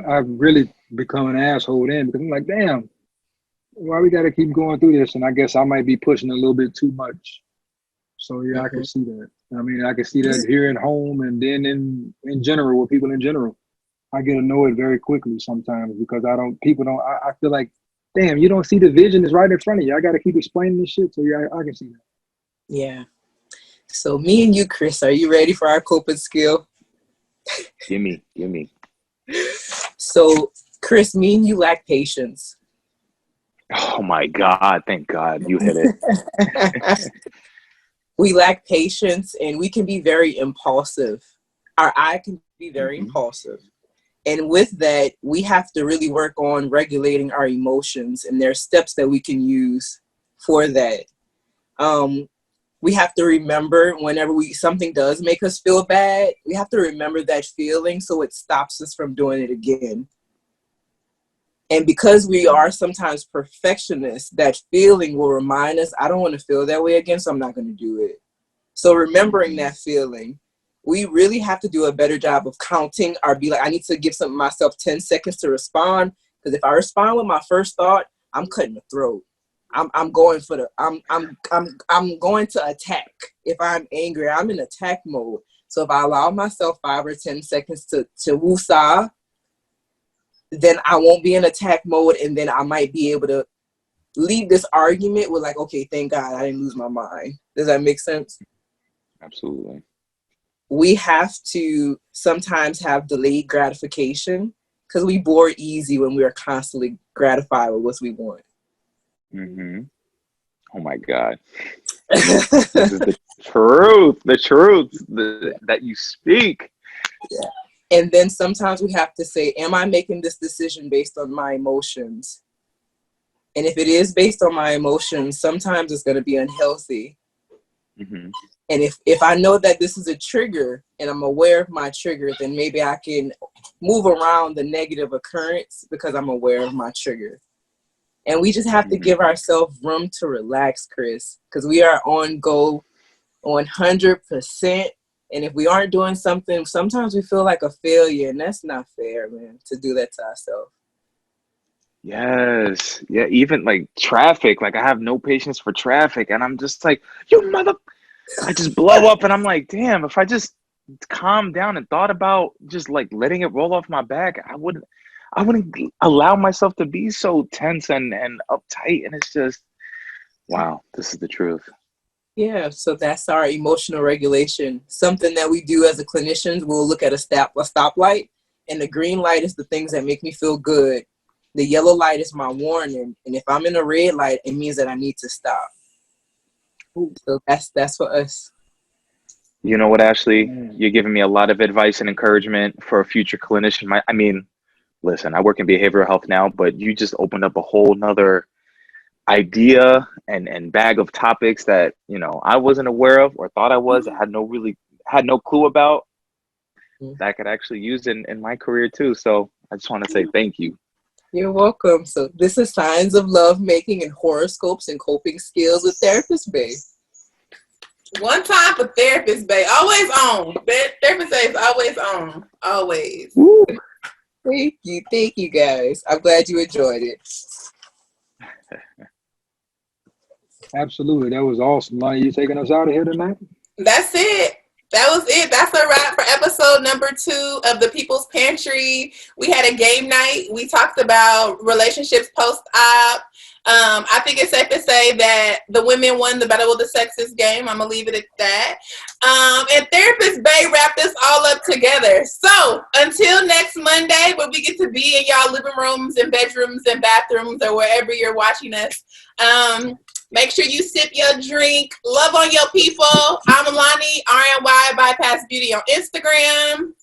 I've really become an asshole then, because I'm like, damn, why we got to keep going through this? And I guess I might be pushing a little bit too much. So yeah, I can see that. I mean, I can see that here at home, and then in general, with people in general. I get annoyed very quickly sometimes because I feel like, damn, you don't see the vision is right in front of you. I got to keep explaining this shit. So yeah, I can see that. Yeah. So me and you, Chris, are you ready for our coping skill? Give me. So, Chris, me and you lack patience. Oh my God, thank God you hit it. We lack patience, and we can be very impulsive. I can be very impulsive. And with that, we have to really work on regulating our emotions, and there are steps that we can use for that. We have to remember whenever something does make us feel bad, we have to remember that feeling so it stops us from doing it again. And because we are sometimes perfectionists, that feeling will remind us, I don't want to feel that way again, so I'm not going to do it. So remembering that feeling, we really have to do a better job of counting, or be like, I need to give myself 10 seconds to respond. Because if I respond with my first thought, I'm cutting the throat. I'm going to attack. If I'm angry, I'm in attack mode. So if I allow myself 5 or 10 seconds to woosah, then I won't be in attack mode, and then I might be able to leave this argument with like, okay, thank God I didn't lose my mind. Does that make sense? Absolutely. we have to sometimes have delayed gratification because we bore easy when we are constantly gratified with what we want. Mm-hmm. Oh my God. This is the truth that you speak. Yeah. And then sometimes we have to say, am I making this decision based on my emotions? And if it is based on my emotions, sometimes it's going to be unhealthy. Mm-hmm. And if I know that this is a trigger and I'm aware of my trigger, then maybe I can move around the negative occurrence because I'm aware of my trigger. And we just have to give ourselves room to relax, Chris, because we are on go 100%. And if we aren't doing something, sometimes we feel like a failure, and that's not fair, man, to do that to ourselves. Yes. Yeah, even like traffic. Like, I have no patience for traffic, and I'm just like, you mother. I just blow up, and I'm like, damn, if I just calmed down and thought about just like letting it roll off my back, I wouldn't allow myself to be so tense and uptight. And it's just, wow, this is the truth. Yeah, so that's our emotional regulation. Something that we do as a clinician, we'll look at a stoplight, and the green light is the things that make me feel good. The yellow light is my warning, and if I'm in a red light, it means that I need to stop. So that's for us. You know what, Ashley? You're giving me a lot of advice and encouragement for a future clinician. I mean, listen, I work in behavioral health now, but you just opened up a whole nother idea and bag of topics that, you know, I wasn't aware of or thought I was, I had no clue about, that I could actually use in my career too. So I just want to say thank you. You're welcome. So this is Signs of Love Making and Horoscopes and Coping Skills with Therapist Bae. One time for Therapist Bae. Always on. Therapist Bae is always on. Always. Woo. Thank you guys. I'm glad you enjoyed it. Absolutely. That was awesome. Lonnie, you taking us out of here tonight? That's it. That was it. That's a wrap for episode number 2 of the People's Pantry. We had a game night. We talked about relationships post-op. I think it's safe to say that the women won the battle of the sexes game. I'm going to leave it at that. And Therapist Bae wrapped us all up together. So until next Monday, when we get to be in y'all living rooms and bedrooms and bathrooms or wherever you're watching us, make sure you sip your drink. Love on your people. I'm Loni, RNY Bypass Beauty on Instagram.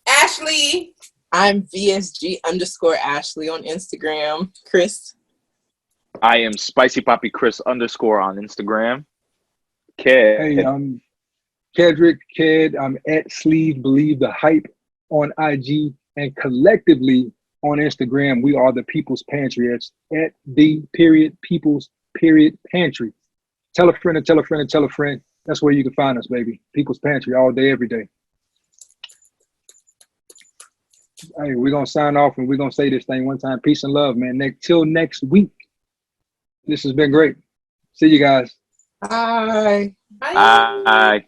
Ashli. I'm VSG_Ashli on Instagram. Chris. I am Spicy Poppy Chris _ on Instagram. Ked. Hey, I'm Ked. I'm at Sleeve Believe the Hype on IG, and collectively on Instagram, we are the People's Pantry. It's at the People's Pantry. Tell a friend and tell a friend and tell a friend. That's where you can find us, baby. People's Pantry all day, every day. Hey, we're going to sign off and we're going to say this thing one time. Peace and love, man. Till next week. This has been great. See you guys. Bye. Bye. Bye.